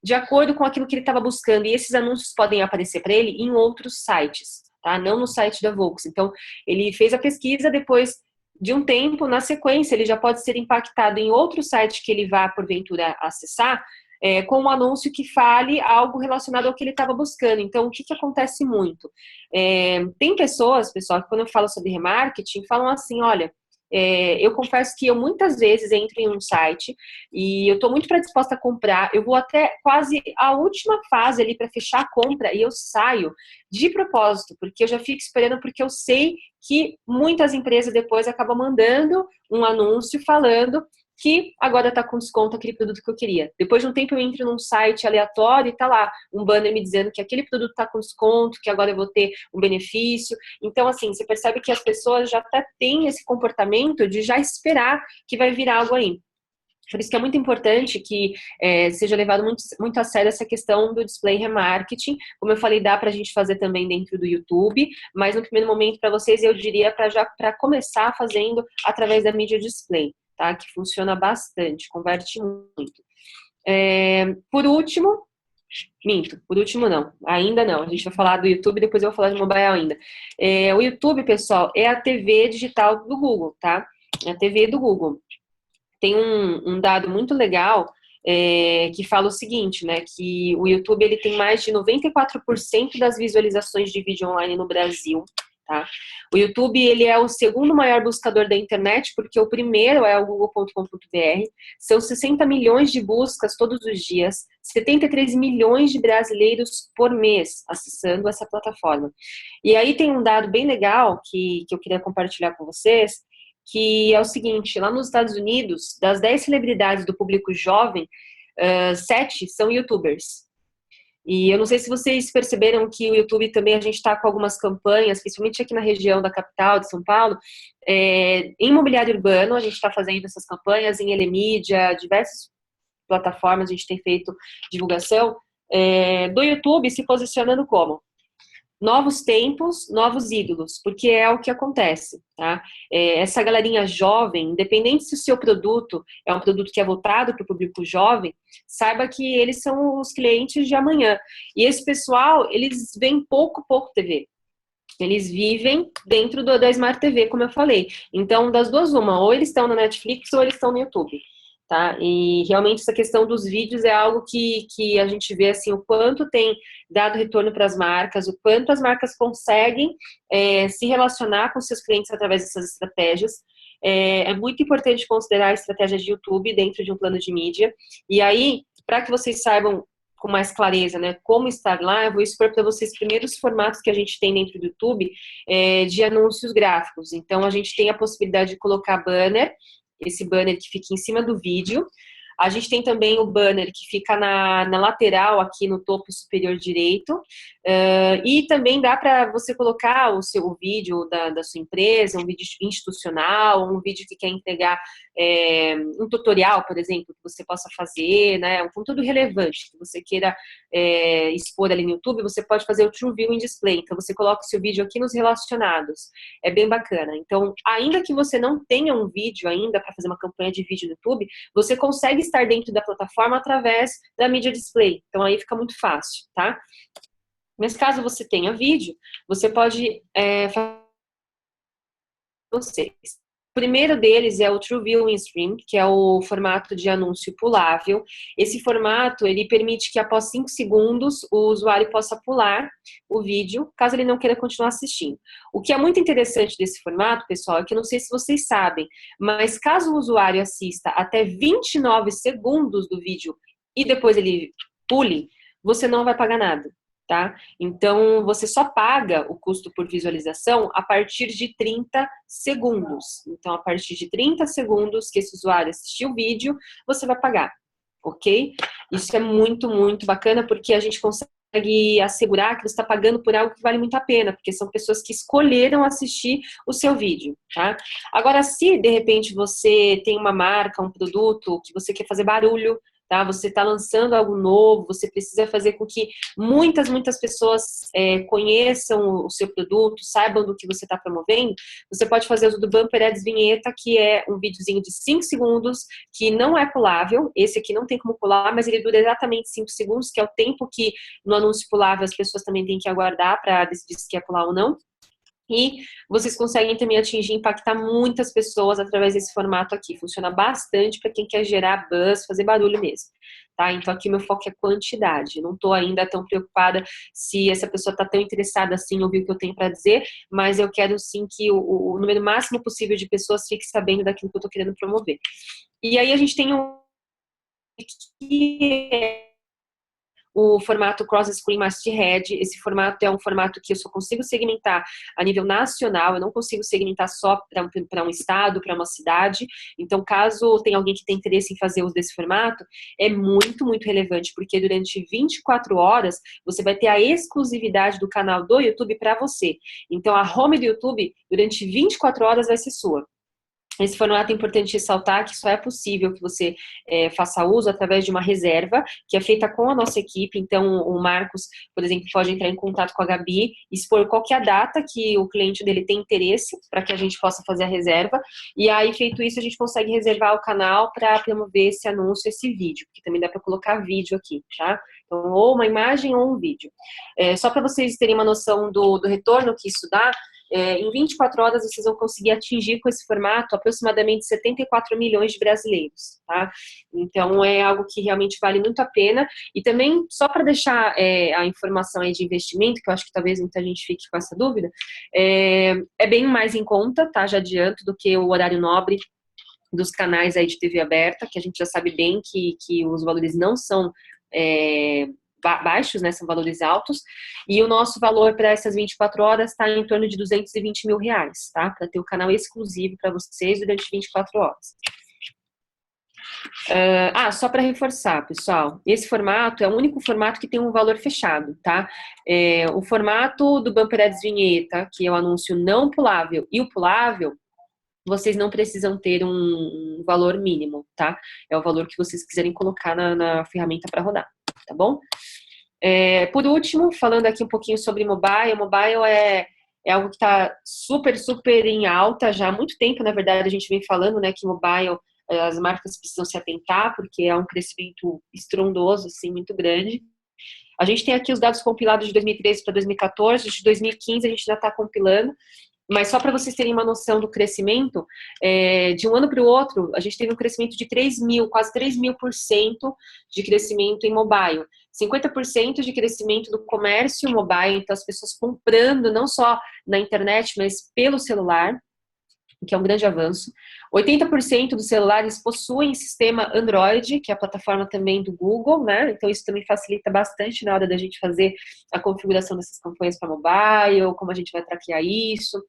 de acordo com aquilo que ele estava buscando. E esses anúncios podem aparecer para ele em outros sites, tá? Não no site da Volks. Então, ele fez a pesquisa, depois de um tempo, na sequência, ele já pode ser impactado em outro site que ele vá, porventura, acessar, com um anúncio que fale algo relacionado ao que ele estava buscando. Então, o que acontece muito? Tem pessoas, pessoal, que quando eu falo sobre remarketing, falam assim, olha, eu confesso que eu muitas vezes entro em um site e eu estou muito predisposta a comprar, eu vou até quase a última fase ali para fechar a compra e eu saio de propósito, porque eu já fico esperando, porque eu sei que muitas empresas depois acabam mandando um anúncio falando que agora está com desconto aquele produto que eu queria. Depois de um tempo eu entro num site aleatório e tá lá um banner me dizendo que aquele produto está com desconto, que agora eu vou ter um benefício. Então, assim, você percebe que as pessoas já até têm esse comportamento de já esperar que vai vir algo aí. Por isso que é muito importante que seja levado muito a sério essa questão do display remarketing. Como eu falei, dá para a gente fazer também dentro do YouTube, mas no primeiro momento para vocês eu diria para começar fazendo através da mídia display. Tá? Que funciona bastante, converte muito. Por último não, ainda não. A gente vai falar do YouTube, depois eu vou falar de mobile ainda. O YouTube, pessoal, é a TV digital do Google, tá? É a TV do Google. Tem um dado muito legal que fala o seguinte, né? Que o YouTube ele tem mais de 94% das visualizações de vídeo online no Brasil. Tá? O YouTube ele é o segundo maior buscador da internet, porque o primeiro é o google.com.br, são 60 milhões de buscas todos os dias, 73 milhões de brasileiros por mês acessando essa plataforma. E aí tem um dado bem legal que eu queria compartilhar com vocês, que é o seguinte, lá nos Estados Unidos, das 10 celebridades do público jovem, 7 são youtubers. E eu não sei se vocês perceberam que o YouTube também a gente está com algumas campanhas, principalmente aqui na região da capital de São Paulo, em imobiliário urbano, a gente está fazendo essas campanhas, em Elemídia, diversas plataformas a gente tem feito divulgação, do YouTube se posicionando como novos tempos, novos ídolos, porque é o que acontece, tá? Essa galerinha jovem, independente se o seu produto é um produto que é voltado para o público jovem, saiba que eles são os clientes de amanhã. E esse pessoal, eles veem pouco TV. Eles vivem dentro da Smart TV, como eu falei. Então, das duas, uma, ou eles estão na Netflix ou eles estão no YouTube. Tá? E realmente essa questão dos vídeos é algo que a gente vê assim, o quanto tem dado retorno para as marcas, o quanto as marcas conseguem se relacionar com seus clientes através dessas estratégias. É muito importante considerar a estratégia de YouTube dentro de um plano de mídia. E aí, para que vocês saibam com mais clareza, né, como estar lá, eu vou expor para vocês primeiro os formatos que a gente tem dentro do YouTube de anúncios gráficos. Então, a gente tem a possibilidade de colocar banner, esse banner que fica em cima do vídeo. A gente tem também o banner que fica na lateral, aqui no topo superior direito. E também dá para você colocar o seu vídeo da sua empresa, um vídeo institucional, um vídeo que quer entregar um tutorial, por exemplo, que você possa fazer, né? Um conteúdo relevante que você queira expor ali no YouTube, você pode fazer o True View in Display. Então, você coloca o seu vídeo aqui nos relacionados. É bem bacana. Então, ainda que você não tenha um vídeo ainda para fazer uma campanha de vídeo no YouTube, você consegue estar dentro da plataforma através da mídia display. Então, aí fica muito fácil, tá? Mas caso você tenha vídeo, você pode fazer vocês. O primeiro deles é o True View in Stream, que é o formato de anúncio pulável. Esse formato, ele permite que após 5 segundos o usuário possa pular o vídeo, caso ele não queira continuar assistindo. O que é muito interessante desse formato, pessoal, é que eu não sei se vocês sabem, mas caso o usuário assista até 29 segundos do vídeo e depois ele pule, você não vai pagar nada. Tá? Então, você só paga o custo por visualização a partir de 30 segundos. Então, a partir de 30 segundos que esse usuário assistiu o vídeo, você vai pagar, ok? Isso é muito, muito bacana, porque a gente consegue assegurar que você está pagando por algo que vale muito a pena, porque são pessoas que escolheram assistir o seu vídeo, tá? Agora, se de repente você tem uma marca, um produto, que você quer fazer barulho, tá? Você está lançando algo novo, você precisa fazer com que muitas pessoas conheçam o seu produto, saibam do que você está promovendo. Você pode fazer uso do Bumper Ads Vinheta, que é um videozinho de 5 segundos, que não é pulável. Esse aqui não tem como pular, mas ele dura exatamente 5 segundos, que é o tempo que no anúncio pulável as pessoas também têm que aguardar para decidir se quer pular ou não. E vocês conseguem também atingir, impactar muitas pessoas através desse formato aqui. Funciona bastante para quem quer gerar buzz, fazer barulho mesmo. Tá? Então aqui o meu foco é quantidade. Não estou ainda tão preocupada se essa pessoa está tão interessada assim em ouvir o que eu tenho para dizer, mas eu quero sim que o número máximo possível de pessoas fique sabendo daquilo que eu estou querendo promover. E aí a gente tem o formato Cross Screen Masthead. Esse formato é um formato que eu só consigo segmentar a nível nacional, eu não consigo segmentar só para um estado, para uma cidade. Então, caso tenha alguém que tenha interesse em fazer uso desse formato, é muito relevante, porque durante 24 horas você vai ter a exclusividade do canal do YouTube para você. Então, a home do YouTube, durante 24 horas, vai ser sua. Esse formato é importante ressaltar que só é possível que você faça uso através de uma reserva, que é feita com a nossa equipe. Então, o Marcos, por exemplo, pode entrar em contato com a Gabi, expor qual que é a data que o cliente dele tem interesse, para que a gente possa fazer a reserva. E aí, feito isso, a gente consegue reservar o canal para promover esse anúncio, esse vídeo, porque também dá para colocar vídeo aqui, tá? Então, ou uma imagem ou um vídeo. Só para vocês terem uma noção do retorno que isso dá, em 24 horas vocês vão conseguir atingir com esse formato aproximadamente 74 milhões de brasileiros, tá? Então é algo que realmente vale muito a pena. E também, só para deixar a informação aí de investimento, que eu acho que talvez muita gente fique com essa dúvida, é bem mais em conta, tá? Já adianto, do que o horário nobre dos canais aí de TV aberta, que a gente já sabe bem que os valores não são baixos, né, são valores altos, e o nosso valor para essas 24 horas está em torno de R$220 mil, tá? Para ter o canal exclusivo para vocês durante 24 horas. Só para reforçar, pessoal, esse formato é o único formato que tem um valor fechado, tá? O formato do Bumper Ads Vinheta, que é o anúncio não pulável, e o pulável, vocês não precisam ter um valor mínimo, tá? É o valor que vocês quiserem colocar na ferramenta para rodar, tá bom? Por último, falando aqui um pouquinho sobre mobile. Mobile é algo que está super em alta já há muito tempo. Na verdade, a gente vem falando, né, que mobile, as marcas precisam se atentar, porque é um crescimento estrondoso, assim, muito grande. A gente tem aqui os dados compilados de 2013 para 2014, de 2015 a gente já está compilando, mas só para vocês terem uma noção do crescimento, de um ano para o outro, a gente teve um crescimento de quase 3.000% de crescimento em mobile. 50% de crescimento do comércio mobile, então as pessoas comprando não só na internet, mas pelo celular, que é um grande avanço. 80% dos celulares possuem sistema Android, que é a plataforma também do Google, né? Então isso também facilita bastante na hora da gente fazer a configuração dessas campanhas para mobile, como a gente vai traquear isso.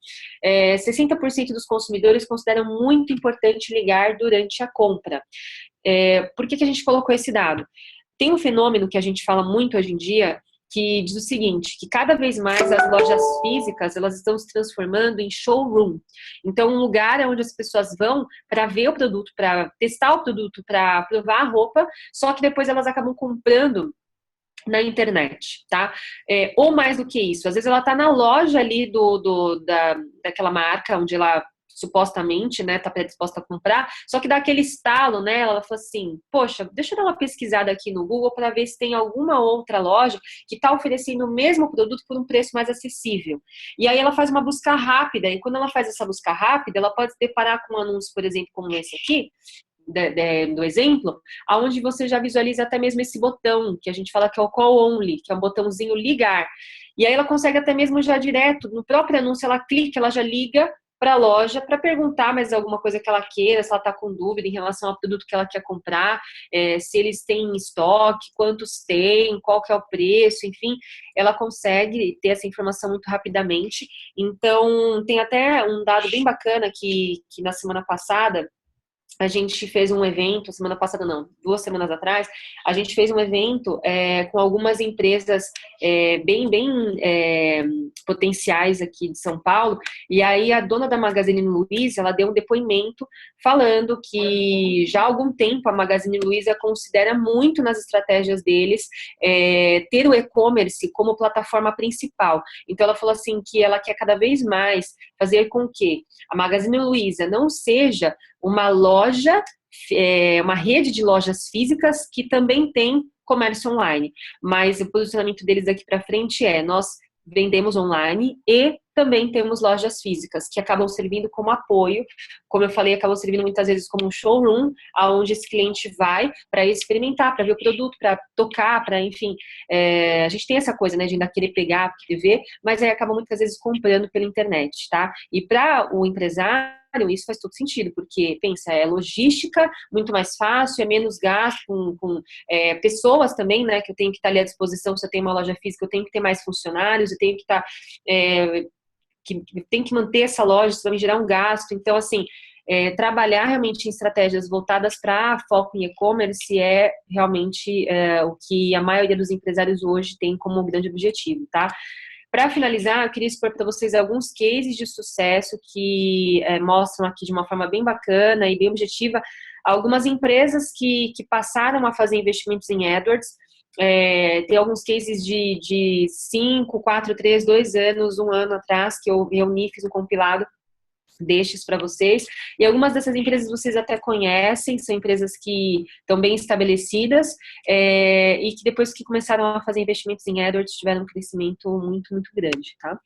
60% dos consumidores consideram muito importante ligar durante a compra. Por que a gente colocou esse dado? Tem um fenômeno que a gente fala muito hoje em dia, que diz o seguinte, que cada vez mais as lojas físicas, elas estão se transformando em showroom. Então, um lugar onde as pessoas vão para ver o produto, para testar o produto, para provar a roupa, só que depois elas acabam comprando na internet, tá? Ou mais do que isso, às vezes ela tá na loja ali daquela marca onde ela supostamente, né, tá predisposta a comprar, só que dá aquele estalo, né, ela fala assim, poxa, deixa eu dar uma pesquisada aqui no Google para ver se tem alguma outra loja que tá oferecendo o mesmo produto por um preço mais acessível. E aí ela faz uma busca rápida, e quando ela faz essa busca rápida, ela pode se deparar com um anúncio, por exemplo, como esse aqui, do exemplo, aonde você já visualiza até mesmo esse botão, que a gente fala que é o call only, que é um botãozinho ligar. E aí ela consegue até mesmo já direto, no próprio anúncio, ela clica, ela já liga para a loja para perguntar mais alguma coisa que ela queira, se ela está com dúvida em relação ao produto que ela quer comprar, se eles têm em estoque, quantos tem, qual que é o preço, enfim, ela consegue ter essa informação muito rapidamente. Então, tem até um dado bem bacana que na semana passada, a gente fez um evento, semana passada não, 2 semanas atrás, a gente fez um evento com algumas empresas bem potenciais aqui de São Paulo, e aí a dona da Magazine Luiza, ela deu um depoimento falando que já há algum tempo a Magazine Luiza considera muito nas estratégias deles ter o e-commerce como plataforma principal. Então ela falou assim que ela quer cada vez mais fazer com que a Magazine Luiza não seja uma loja, uma rede de lojas físicas que também tem comércio online. Mas o posicionamento deles daqui para frente nós vendemos online e também temos lojas físicas, que acabam servindo como apoio, como eu falei, acabam servindo muitas vezes como um showroom, aonde esse cliente vai para experimentar, para ver o produto, para tocar, para, enfim, a gente tem essa coisa, né, de ainda querer pegar, querer ver, mas aí acaba muitas vezes comprando pela internet, tá? E para o empresário, isso faz todo sentido, porque, pensa, é logística muito mais fácil, é menos gasto com pessoas também, né, que eu tenho que estar ali à disposição. Se eu tenho uma loja física, eu tenho que ter mais funcionários, eu tenho que estar, que tem que manter essa loja, isso vai me gerar um gasto. Então, assim, trabalhar realmente em estratégias voltadas para foco em e-commerce é realmente o que a maioria dos empresários hoje tem como grande objetivo, tá? Para finalizar, eu queria expor para vocês alguns cases de sucesso que mostram aqui de uma forma bem bacana e bem objetiva algumas empresas que passaram a fazer investimentos em AdWords. Tem alguns cases de 5, 4, 3, 2 anos, 1 ano atrás, que eu reuni, fiz um compilado destes para vocês, e algumas dessas empresas vocês até conhecem, são empresas que estão bem estabelecidas e que depois que começaram a fazer investimentos em AdWords tiveram um crescimento muito, muito grande, tá?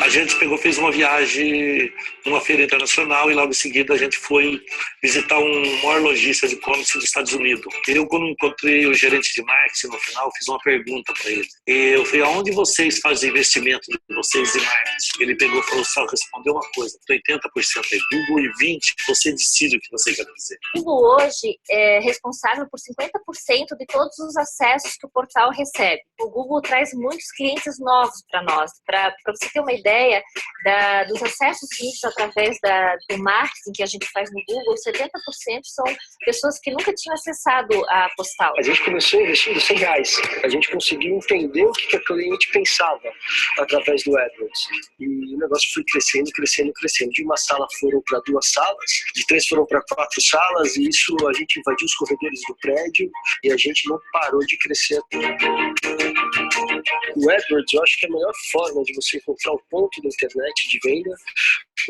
A gente fez uma viagem numa feira internacional e logo em seguida a gente foi visitar um maior lojista de e-commerce dos Estados Unidos. Eu, quando encontrei o gerente de marketing no final, fiz uma pergunta para ele. Eu falei, aonde vocês fazem investimento de vocês em marketing? Ele pegou e falou, só respondeu uma coisa, 80% é Google e 20% você decide o que você quer fazer. O Google hoje é responsável por 50% de todos os acessos que o portal recebe. O Google traz muitos clientes novos para nós. Para você ter uma ideia dos acessos vídeos através do marketing que a gente faz no Google, 70% são pessoas que nunca tinham acessado a postal. A gente começou investindo R$100. A gente conseguiu entender o que a cliente pensava através do AdWords. E o negócio foi crescendo, crescendo, crescendo. De uma sala foram para 2 salas, de 3 foram para 4 salas, e isso a gente invadiu os corredores do prédio e a gente não parou de crescer. O AdWords, eu acho que é a melhor forma de você encontrar o ponto da internet de venda,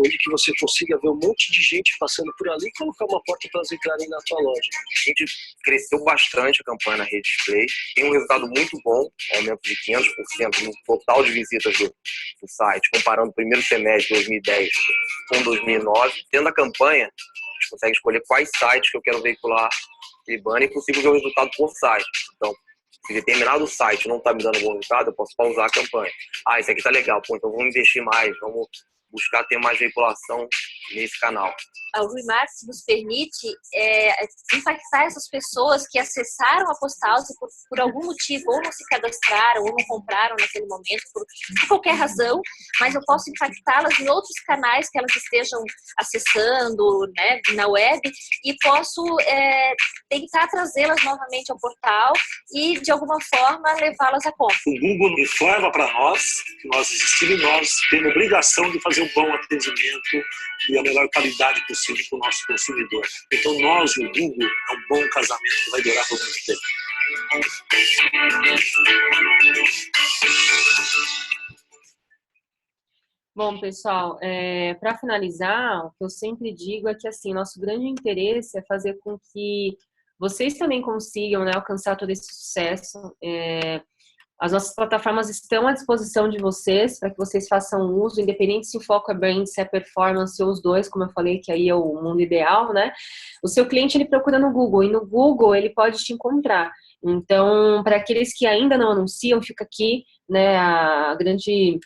onde que você consiga ver um monte de gente passando por ali e colocar uma porta para elas entrarem na tua loja. A gente cresceu bastante a campanha na rede display, tem um resultado muito bom, aumento de 500% no total de visitas do site, comparando o primeiro semestre de 2010 com 2009. Dentro da campanha, a gente consegue escolher quais sites que eu quero veicular e banner e consigo ver o resultado por site. Então, se determinado site não está me dando bom resultado, eu posso pausar a campanha. Esse aqui tá legal, então vamos investir mais, vamos buscar ter mais veiculação nesse canal. O remarketing nos permite impactar essas pessoas que acessaram a postal por algum motivo, ou não se cadastraram, ou não compraram naquele momento, por qualquer razão, mas eu posso impactá-las em outros canais que elas estejam acessando, né, na web, e posso tentar trazê-las novamente ao portal e, de alguma forma, levá-las à compra. O Google informa para nós que nós existimos e nós temos obrigação de fazer um bom atendimento e a melhor qualidade possível para o nosso consumidor. Então nós, o Google, é um bom casamento que vai durar por muito tempo. Bom, pessoal, para finalizar, o que eu sempre digo é que, assim, nosso grande interesse é fazer com que vocês também consigam, né, alcançar todo esse sucesso. As nossas plataformas estão à disposição de vocês, para que vocês façam uso, independente se o foco é brand, se é performance ou os dois, como eu falei, que aí é o mundo ideal, né? O seu cliente, ele procura no Google, e no Google ele pode te encontrar. Então, para aqueles que ainda não anunciam, fica aqui, né, a grande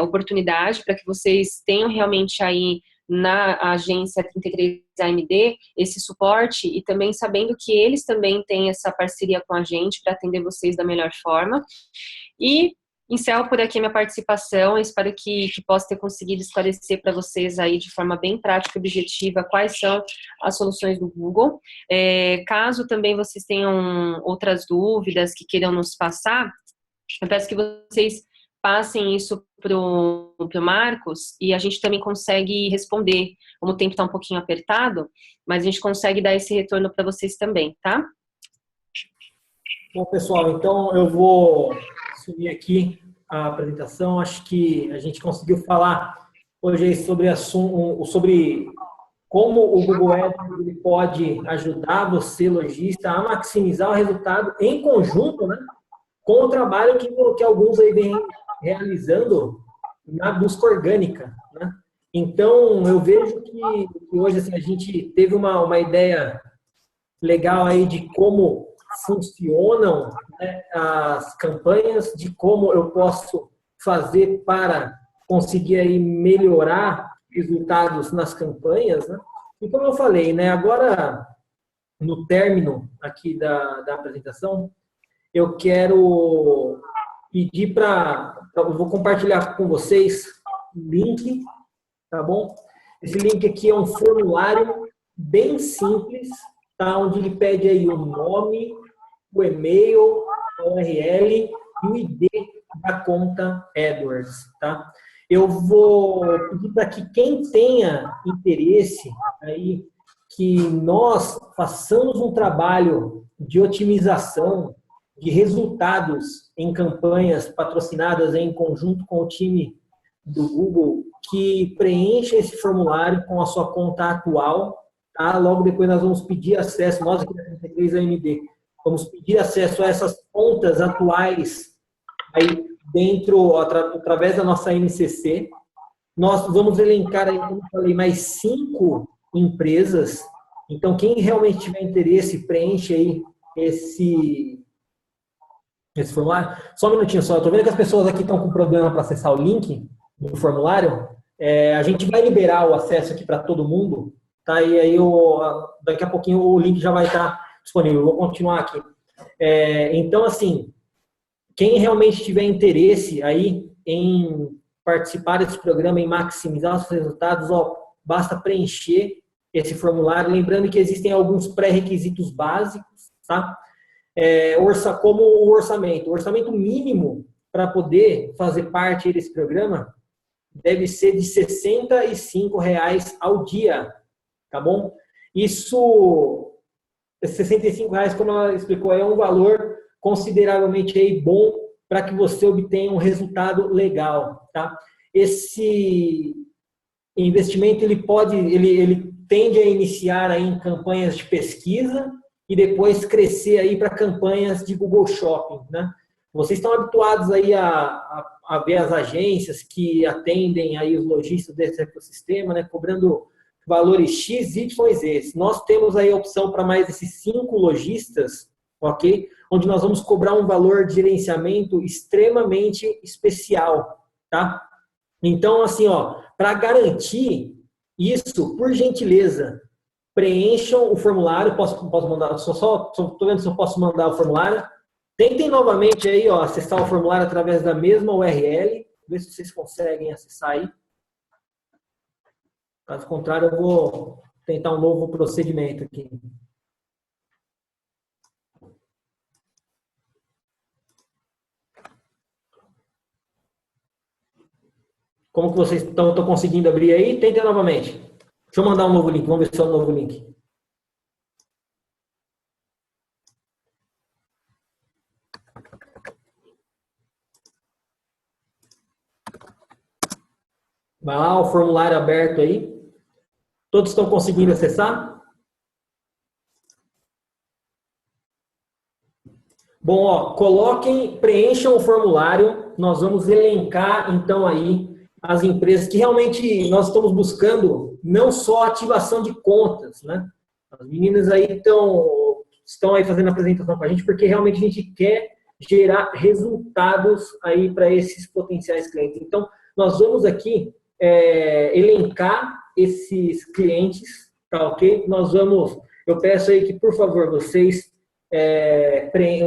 oportunidade para que vocês tenham realmente aí na agência 33AMD esse suporte, e também sabendo que eles também têm essa parceria com a gente para atender vocês da melhor forma. E Encerro por aqui minha participação. Espero que possa ter conseguido esclarecer para vocês aí de forma bem prática e objetiva quais são as soluções do Google. Caso também vocês tenham outras dúvidas que queiram nos passar, eu peço que vocês passem isso para o Marcos e a gente também consegue responder. Como o tempo está um pouquinho apertado, mas a gente consegue dar esse retorno para vocês também, tá? Bom, pessoal, então eu vou assumir aqui a apresentação. Acho que a gente conseguiu falar hoje aí sobre como o Google Ads ele pode ajudar você, lojista, a maximizar o resultado em conjunto, né, com o trabalho que alguns aí vêm realizando na busca orgânica, né? Então, eu vejo que hoje assim, a gente teve uma ideia legal aí de como funcionam, né, as campanhas, de como eu posso fazer para conseguir aí melhorar resultados nas campanhas, né? E como eu falei, né, agora no término aqui da apresentação, eu quero pedir eu vou compartilhar com vocês um link, tá bom? Esse link aqui é um formulário bem simples, tá? Onde ele pede aí o nome, o e-mail, a URL e o ID da conta AdWords, tá? Eu vou pedir para que quem tenha interesse aí, que nós façamos um trabalho de otimização de resultados em campanhas patrocinadas em conjunto com o time do Google, que preencha esse formulário com a sua conta atual, tá? Logo depois nós vamos pedir acesso, nós aqui da 33 AMD, vamos pedir acesso a essas contas atuais aí dentro, através da nossa MCC. Nós vamos elencar aí, como eu falei, mais 5 empresas. Então, quem realmente tiver interesse, preenche aí esse formulário. Só um minutinho só, eu estou vendo que as pessoas aqui estão com problema para acessar o link do formulário. A gente vai liberar o acesso aqui para todo mundo, tá? E aí daqui a pouquinho o link já vai estar disponível. Eu vou continuar aqui. Então, assim, quem realmente tiver interesse aí em participar desse programa, em maximizar os resultados, basta preencher esse formulário. Lembrando que existem alguns pré-requisitos básicos, tá? Como o orçamento. O orçamento mínimo para poder fazer parte desse programa deve ser de R$ 65 ao dia, tá bom? Isso, R$ 65, como ela explicou, é um valor consideravelmente aí bom para que você obtenha um resultado legal, tá? Esse investimento ele tende a iniciar aí em campanhas de pesquisa e depois crescer aí para campanhas de Google Shopping, né? Vocês estão habituados aí a ver as agências que atendem aí os lojistas desse ecossistema, né? Cobrando valores X, Y e Z. Nós temos aí a opção para mais esses 5 lojistas, ok? Onde nós vamos cobrar um valor de gerenciamento extremamente especial, tá? Então, assim, para garantir isso, por gentileza, preencham o formulário. Posso mandar? Estou vendo se eu posso mandar o formulário. Tentem novamente aí, acessar o formulário através da mesma URL. Ver se vocês conseguem acessar aí. Caso contrário, eu vou tentar um novo procedimento aqui. Como que vocês estão conseguindo abrir aí? Tentem novamente. Deixa eu mandar um novo link. Vamos ver se é um novo link. Vai lá, o formulário aberto aí. Todos estão conseguindo acessar? Bom, preencham o formulário. Nós vamos elencar, então, aí as empresas que realmente nós estamos buscando, não só ativação de contas, né? As meninas aí estão aí fazendo a apresentação com a gente porque realmente a gente quer gerar resultados aí para esses potenciais clientes. Então, nós vamos aqui elencar esses clientes, tá ok? Eu peço aí que, por favor, vocês,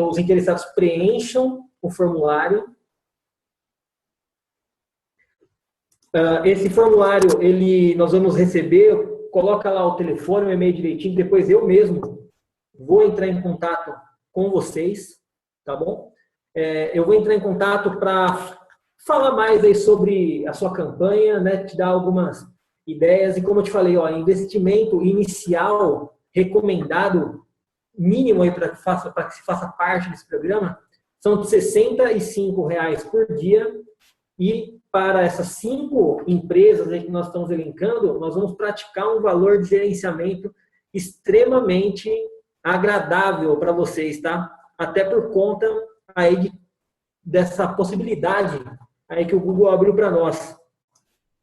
os interessados preencham o formulário, Esse formulário, nós vamos receber, coloca lá o telefone, o e-mail direitinho, depois eu mesmo vou entrar em contato com vocês, tá bom? Eu vou entrar em contato para falar mais aí sobre a sua campanha, né? Te dar algumas ideias, e como eu te falei, ó, investimento inicial recomendado, mínimo aí para que se faça parte desse programa, são de R$ 65 por dia, e para essas 5 empresas aí que nós estamos elencando, nós vamos praticar um valor de gerenciamento extremamente agradável para vocês, tá? Até por conta aí dessa possibilidade aí que o Google abriu para nós.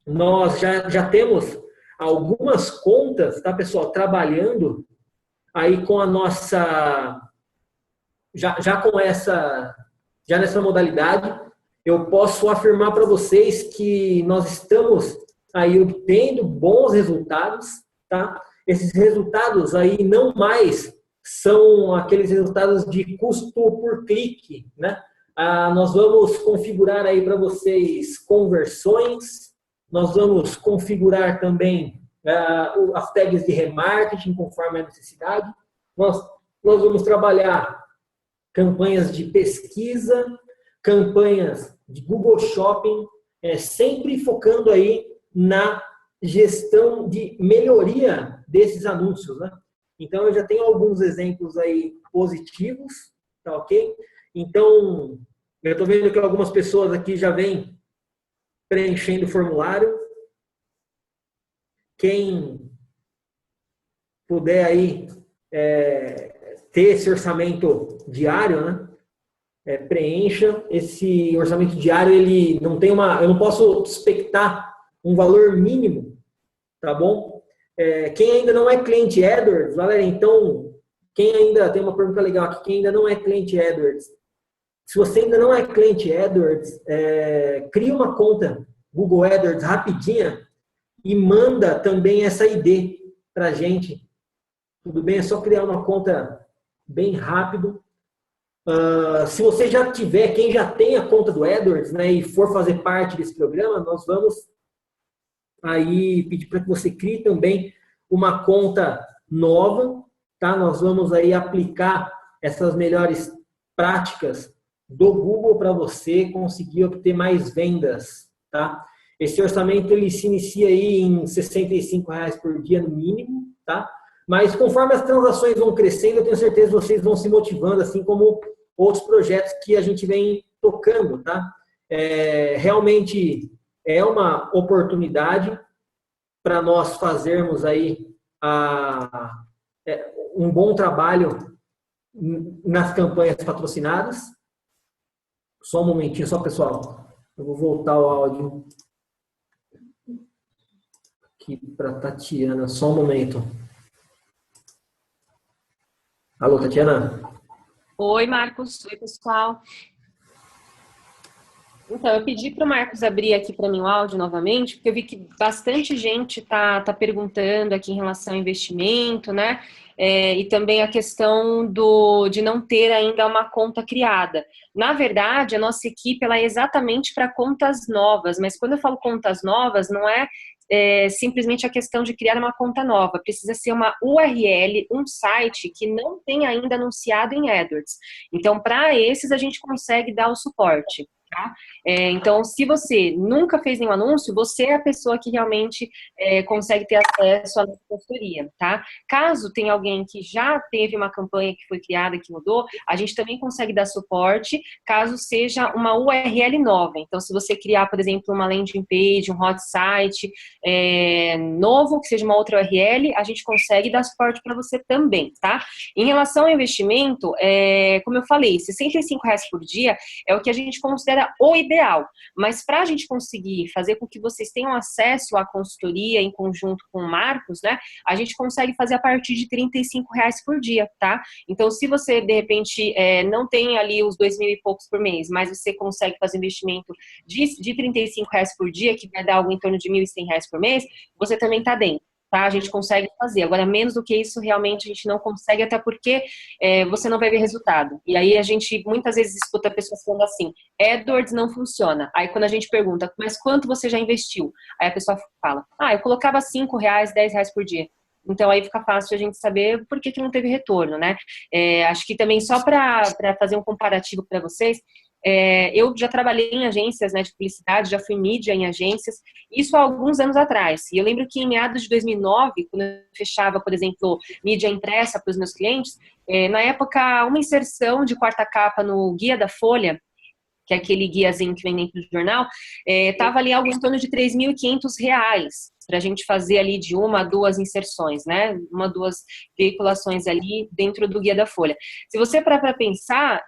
Nós já temos algumas contas, tá, pessoal, trabalhando aí com a nossa, já nessa modalidade. Eu posso afirmar para vocês que nós estamos aí obtendo bons resultados, tá? Esses resultados aí não mais são aqueles resultados de custo por clique, né? Nós vamos configurar aí para vocês conversões, nós vamos configurar também as tags de remarketing conforme a necessidade, nós vamos trabalhar campanhas de pesquisa, campanhas de Google Shopping, sempre focando aí na gestão de melhoria desses anúncios, né? Então, eu já tenho alguns exemplos aí positivos, tá ok? Então, eu estou vendo que algumas pessoas aqui já vêm preenchendo o formulário. Quem puder aí ter esse orçamento diário, né? Preencha. Esse orçamento diário, ele não tem eu não posso expectar um valor mínimo, tá bom? Quem ainda não é cliente AdWords, galera, então, quem ainda, tem uma pergunta legal aqui, quem ainda não é cliente AdWords, se você ainda não é cliente AdWords, cria uma conta Google AdWords rapidinha e manda também essa ID pra gente, tudo bem? É só criar uma conta bem rápido. Se você já tiver, quem já tem a conta do AdWords, né, e for fazer parte desse programa, nós vamos aí pedir para que você crie também uma conta nova, tá? Nós vamos aí aplicar essas melhores práticas do Google para você conseguir obter mais vendas, tá? Esse orçamento, ele se inicia aí em R$ 65 por dia no mínimo, tá? Mas conforme as transações vão crescendo, eu tenho certeza que vocês vão se motivando, assim como outros projetos que a gente vem tocando, tá? Realmente é uma oportunidade para nós fazermos aí um bom trabalho nas campanhas patrocinadas. Só um momentinho, só, pessoal. Eu vou voltar o áudio aqui para Tatiana. Só um momento. Alô, Tatiana? Oi, Marcos. Oi, pessoal. Então, eu pedi para o Marcos abrir aqui para mim o áudio novamente, porque eu vi que bastante gente tá perguntando aqui em relação ao investimento, né? E também a questão de não ter ainda uma conta criada. Na verdade, a nossa equipe ela é exatamente para contas novas, mas quando eu falo contas novas, não é simplesmente a questão de criar uma conta nova, precisa ser uma URL, um site que não tem ainda anunciado em AdWords. Então, para esses, a gente consegue dar o suporte. Tá? Então, se você nunca fez nenhum anúncio, você é a pessoa que realmente consegue ter acesso à nossa consultoria, tá? Caso tenha alguém que já teve uma campanha que foi criada, que mudou, a gente também consegue dar suporte, caso seja uma URL nova. Então, se você criar, por exemplo, uma landing page, um hot site novo, que seja uma outra URL, a gente consegue dar suporte para você também, tá? Em relação ao investimento, como eu falei, R$ 65 por dia é o que a gente considera o ideal, mas para a gente conseguir fazer com que vocês tenham acesso à consultoria em conjunto com o Marcos, né, a gente consegue fazer a partir de R$ 35 por dia, tá? Então, se você, de repente, não tem ali os 2.000 e poucos por mês, mas você consegue fazer investimento de R$ 35 por dia, que vai dar algo em torno de R$ 1.100 por mês, você também está dentro. tá? A gente consegue fazer. Agora, menos do que isso, realmente a gente não consegue, até porque você não vai ver resultado. E aí a gente muitas vezes escuta pessoas falando assim, AdWords não funciona. Aí quando a gente pergunta, mas quanto você já investiu? Aí a pessoa fala, eu colocava R$5, R$10 por dia. Então aí fica fácil a gente saber por que não teve retorno, né? Acho que também só para fazer um comparativo para vocês, eu já trabalhei em agências, né, de publicidade, já fui mídia em agências, isso há alguns anos atrás. E eu lembro que em meados de 2009, quando eu fechava, por exemplo, mídia impressa para os meus clientes, na época, uma inserção de quarta capa no Guia da Folha, que é aquele guiazinho que vem dentro do jornal, estava ali algo em torno de R$3.500 para a gente fazer ali de 1 a 2 inserções, né? 1 a 2 veiculações ali dentro do Guia da Folha. Se você parar para pensar,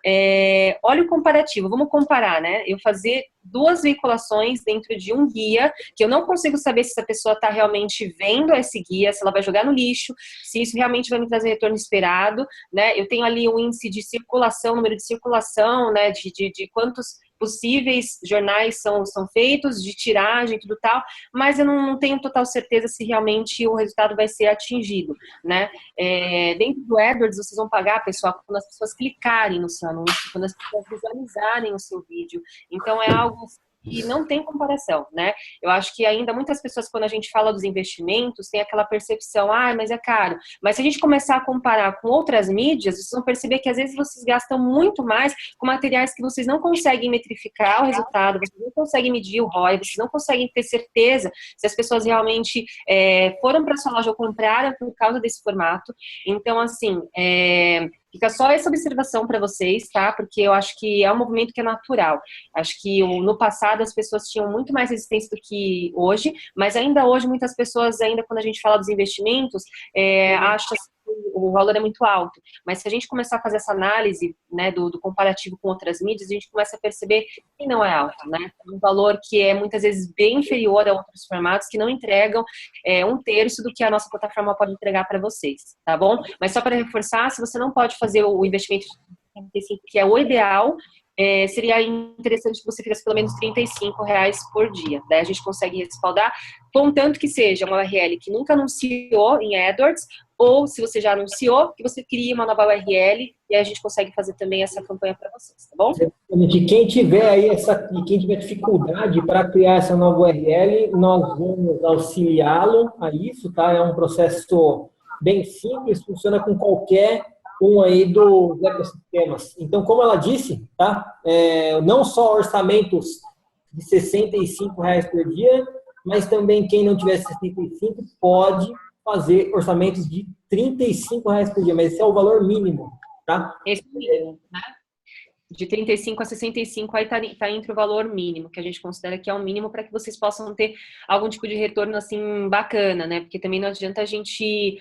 olha o comparativo, vamos comparar, né? Eu fazer 2 veiculações dentro de um guia, que eu não consigo saber se essa pessoa está realmente vendo esse guia, se ela vai jogar no lixo, se isso realmente vai me trazer retorno esperado, né? Eu tenho ali o índice de circulação, número de circulação, né? De quantos possíveis jornais são feitos, de tiragem, tudo tal, mas eu não tenho total certeza se realmente o resultado vai ser atingido, né? Dentro do AdWords, vocês vão pagar, pessoal, quando as pessoas clicarem no seu anúncio, quando as pessoas visualizarem o seu vídeo. Então, é algo que não tem comparação, né? Eu acho que ainda muitas pessoas, quando a gente fala dos investimentos, tem aquela percepção, mas é caro. Mas se a gente começar a comparar com outras mídias, vocês vão perceber que às vezes vocês gastam muito mais com materiais que vocês não conseguem metrificar o resultado, vocês não conseguem medir o ROI, vocês não conseguem ter certeza se as pessoas realmente foram para sua loja ou compraram por causa desse formato. Então, assim, fica só essa observação para vocês, tá? Porque eu acho que é um movimento que é natural. Acho que no passado as pessoas tinham muito mais resistência do que hoje, mas ainda hoje muitas pessoas, ainda quando a gente fala dos investimentos, acham que o valor é muito alto. Mas se a gente começar a fazer essa análise, né, do comparativo com outras mídias, a gente começa a perceber que não é alto, né? É um valor que é muitas vezes bem inferior a outros formatos que não entregam 1/3 do que a nossa plataforma pode entregar para vocês, tá bom? Mas só para reforçar, se você não pode fazer o investimento de 35, que é o ideal, seria interessante que você fizesse pelo menos R$35 por dia. Daí a gente consegue respaldar, contanto que seja uma URL que nunca anunciou em AdWords, ou se você já anunciou, que você crie uma nova URL e aí a gente consegue fazer também essa campanha para vocês, tá bom? De quem tiver aí quem tiver dificuldade para criar essa nova URL, nós vamos auxiliá-lo a isso, tá? É um processo bem simples, funciona com qualquer um aí dos ecossistemas. Então, como ela disse, tá? Não só orçamentos de R$65 por dia, mas também quem não tiver 65 pode fazer orçamentos de R$35 por dia, mas esse é o valor mínimo, tá? Esse mínimo, né? De 35 a 65, aí tá entre o valor mínimo, que a gente considera que é o mínimo para que vocês possam ter algum tipo de retorno, assim, bacana, né? Porque também não adianta a gente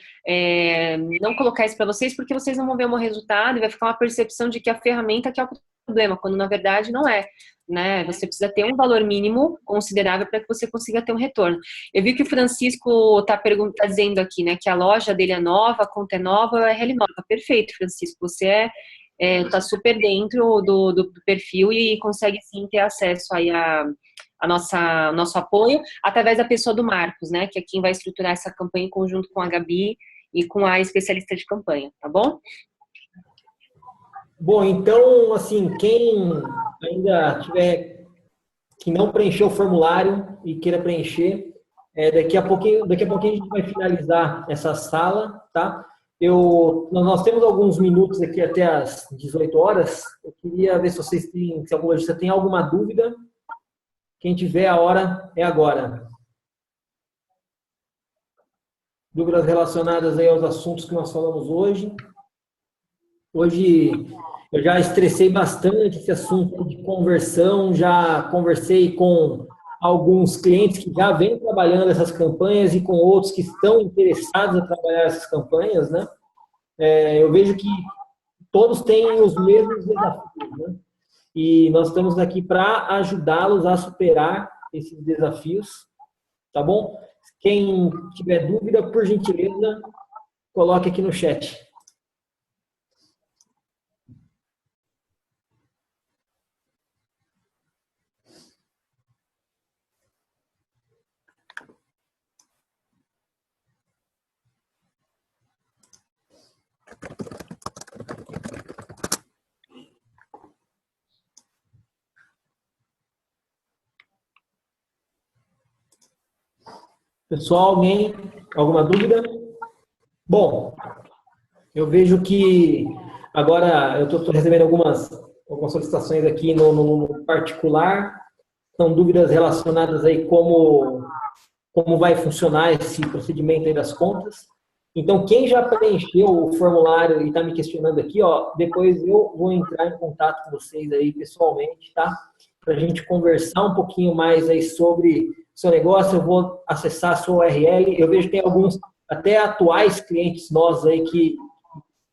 não colocar isso para vocês, porque vocês não vão ver o resultado e vai ficar uma percepção de que a ferramenta que é o problema, quando na verdade não é, né? Você precisa ter um valor mínimo considerável para que você consiga ter um retorno. Eu vi que o Francisco tá dizendo aqui, né, que a loja dele é nova, a conta é nova, a URL nova. Perfeito, Francisco, você tá super dentro do perfil e consegue sim ter acesso aí nosso apoio através da pessoa do Marcos, né, que é quem vai estruturar essa campanha em conjunto com a Gabi e com a especialista de campanha, tá bom? Bom, então, assim, quem ainda tiver que não preencheu o formulário e queira preencher, daqui a pouquinho a gente vai finalizar essa sala, tá? Nós temos alguns minutos aqui até às 18 horas. Eu queria ver se algum lojista tem alguma dúvida. Quem tiver, a hora é agora. Dúvidas relacionadas aí aos assuntos que nós falamos hoje. Hoje eu já estressei bastante esse assunto de conversão, já conversei com alguns clientes que já vêm trabalhando essas campanhas e com outros que estão interessados em trabalhar essas campanhas, né? Eu vejo que todos têm os mesmos desafios, né? E nós estamos aqui para ajudá-los a superar esses desafios, tá bom? Quem tiver dúvida, por gentileza, coloque aqui no chat. Pessoal, alguém? Alguma dúvida? Bom, eu vejo que agora eu estou recebendo algumas solicitações aqui no particular. São dúvidas relacionadas aí como vai funcionar esse procedimento aí das contas. Então, quem já preencheu o formulário e está me questionando aqui, ó, depois eu vou entrar em contato com vocês aí pessoalmente, tá? Para a gente conversar um pouquinho mais aí sobre o seu negócio. Eu vou acessar a sua URL. Eu vejo que tem alguns até atuais clientes nossos aí que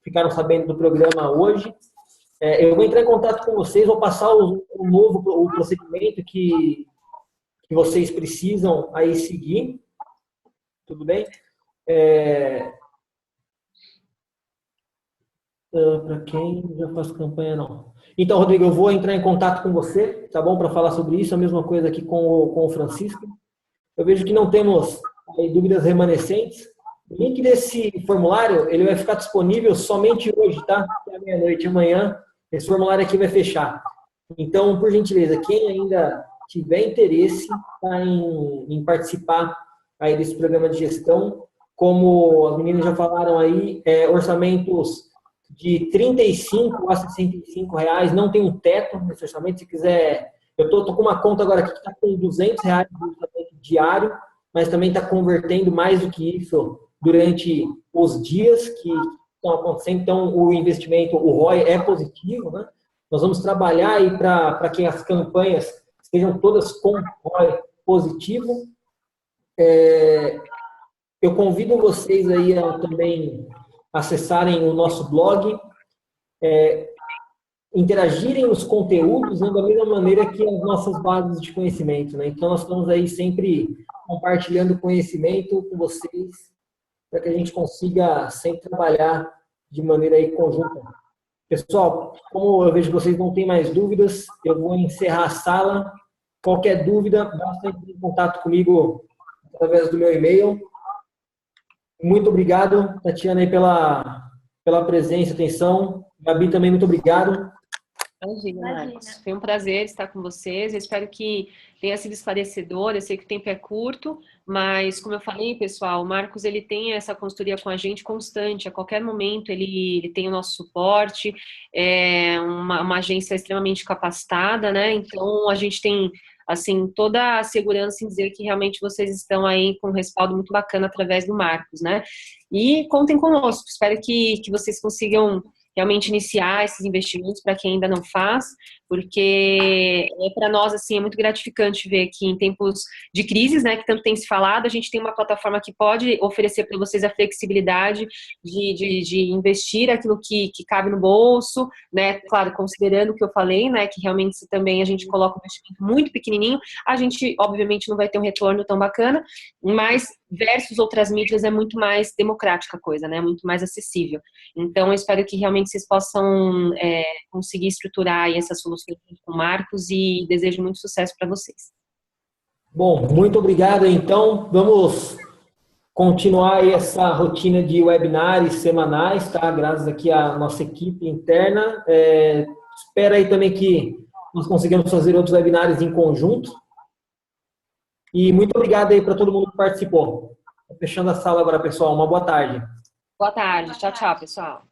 ficaram sabendo do programa hoje. Eu vou entrar em contato com vocês, vou passar o procedimento que vocês precisam aí seguir. Tudo bem? Para quem já faz campanha, não. Então, Rodrigo, eu vou entrar em contato com você, tá bom? Para falar sobre isso. A mesma coisa aqui com o Francisco. Eu vejo que não temos aí dúvidas remanescentes. O link desse formulário, ele vai ficar disponível somente hoje, tá? Até a meia-noite. Amanhã, esse formulário aqui vai fechar. Então, por gentileza, quem ainda tiver interesse tá, em participar aí desse programa de gestão, como as meninas já falaram aí, orçamentos de R$35 a R$65, não tem um teto nesse orçamento. Se quiser, eu tô com uma conta agora aqui que está com R$200 de orçamento diário, mas também está convertendo mais do que isso durante os dias que estão acontecendo. Então, o investimento, o ROI é positivo, né? Nós vamos trabalhar aí para que as campanhas sejam todas com ROI positivo. Eu convido vocês aí a também acessarem o nosso blog, interagirem os conteúdos, né, da mesma maneira que as nossas bases de conhecimento, né? Então, nós estamos aí sempre compartilhando conhecimento com vocês para que a gente consiga sempre trabalhar de maneira aí conjunta. Pessoal, como eu vejo que vocês não têm mais dúvidas, eu vou encerrar a sala. Qualquer dúvida, basta entrar em contato comigo através do meu e-mail. Muito obrigado, Tatiana, aí pela presença e atenção. Gabi, também muito obrigado. Imagina, Marcos. Foi um prazer estar com vocês. Eu espero que tenha sido esclarecedor. Eu sei que o tempo é curto, mas, como eu falei, pessoal, o Marcos ele tem essa consultoria com a gente constante. A qualquer momento ele tem o nosso suporte, uma agência extremamente capacitada, né? Então, a gente tem assim, toda a segurança em dizer que realmente vocês estão aí com um respaldo muito bacana através do Marcos, né? E contem conosco. Espero que vocês consigam realmente iniciar esses investimentos para quem ainda não faz, porque para nós, assim, é muito gratificante ver que em tempos de crises, né, que tanto tem se falado, a gente tem uma plataforma que pode oferecer para vocês a flexibilidade de investir aquilo que cabe no bolso, né, claro, considerando o que eu falei, né, que realmente se também a gente coloca um investimento muito pequenininho, a gente, obviamente, não vai ter um retorno tão bacana, mas versus outras mídias é muito mais democrática a coisa, né, muito mais acessível. Então, eu espero que realmente vocês possam conseguir estruturar aí essas soluções com o Marcos e desejo muito sucesso para vocês. Bom, muito obrigado. Então, vamos continuar aí essa rotina de webinars semanais, tá? Graças aqui à nossa equipe interna. Espero aí também que nós consigamos fazer outros webinars em conjunto. E muito obrigado aí para todo mundo que participou. Fechando a sala agora, pessoal. Uma boa tarde. Boa tarde. Tchau, tchau, pessoal.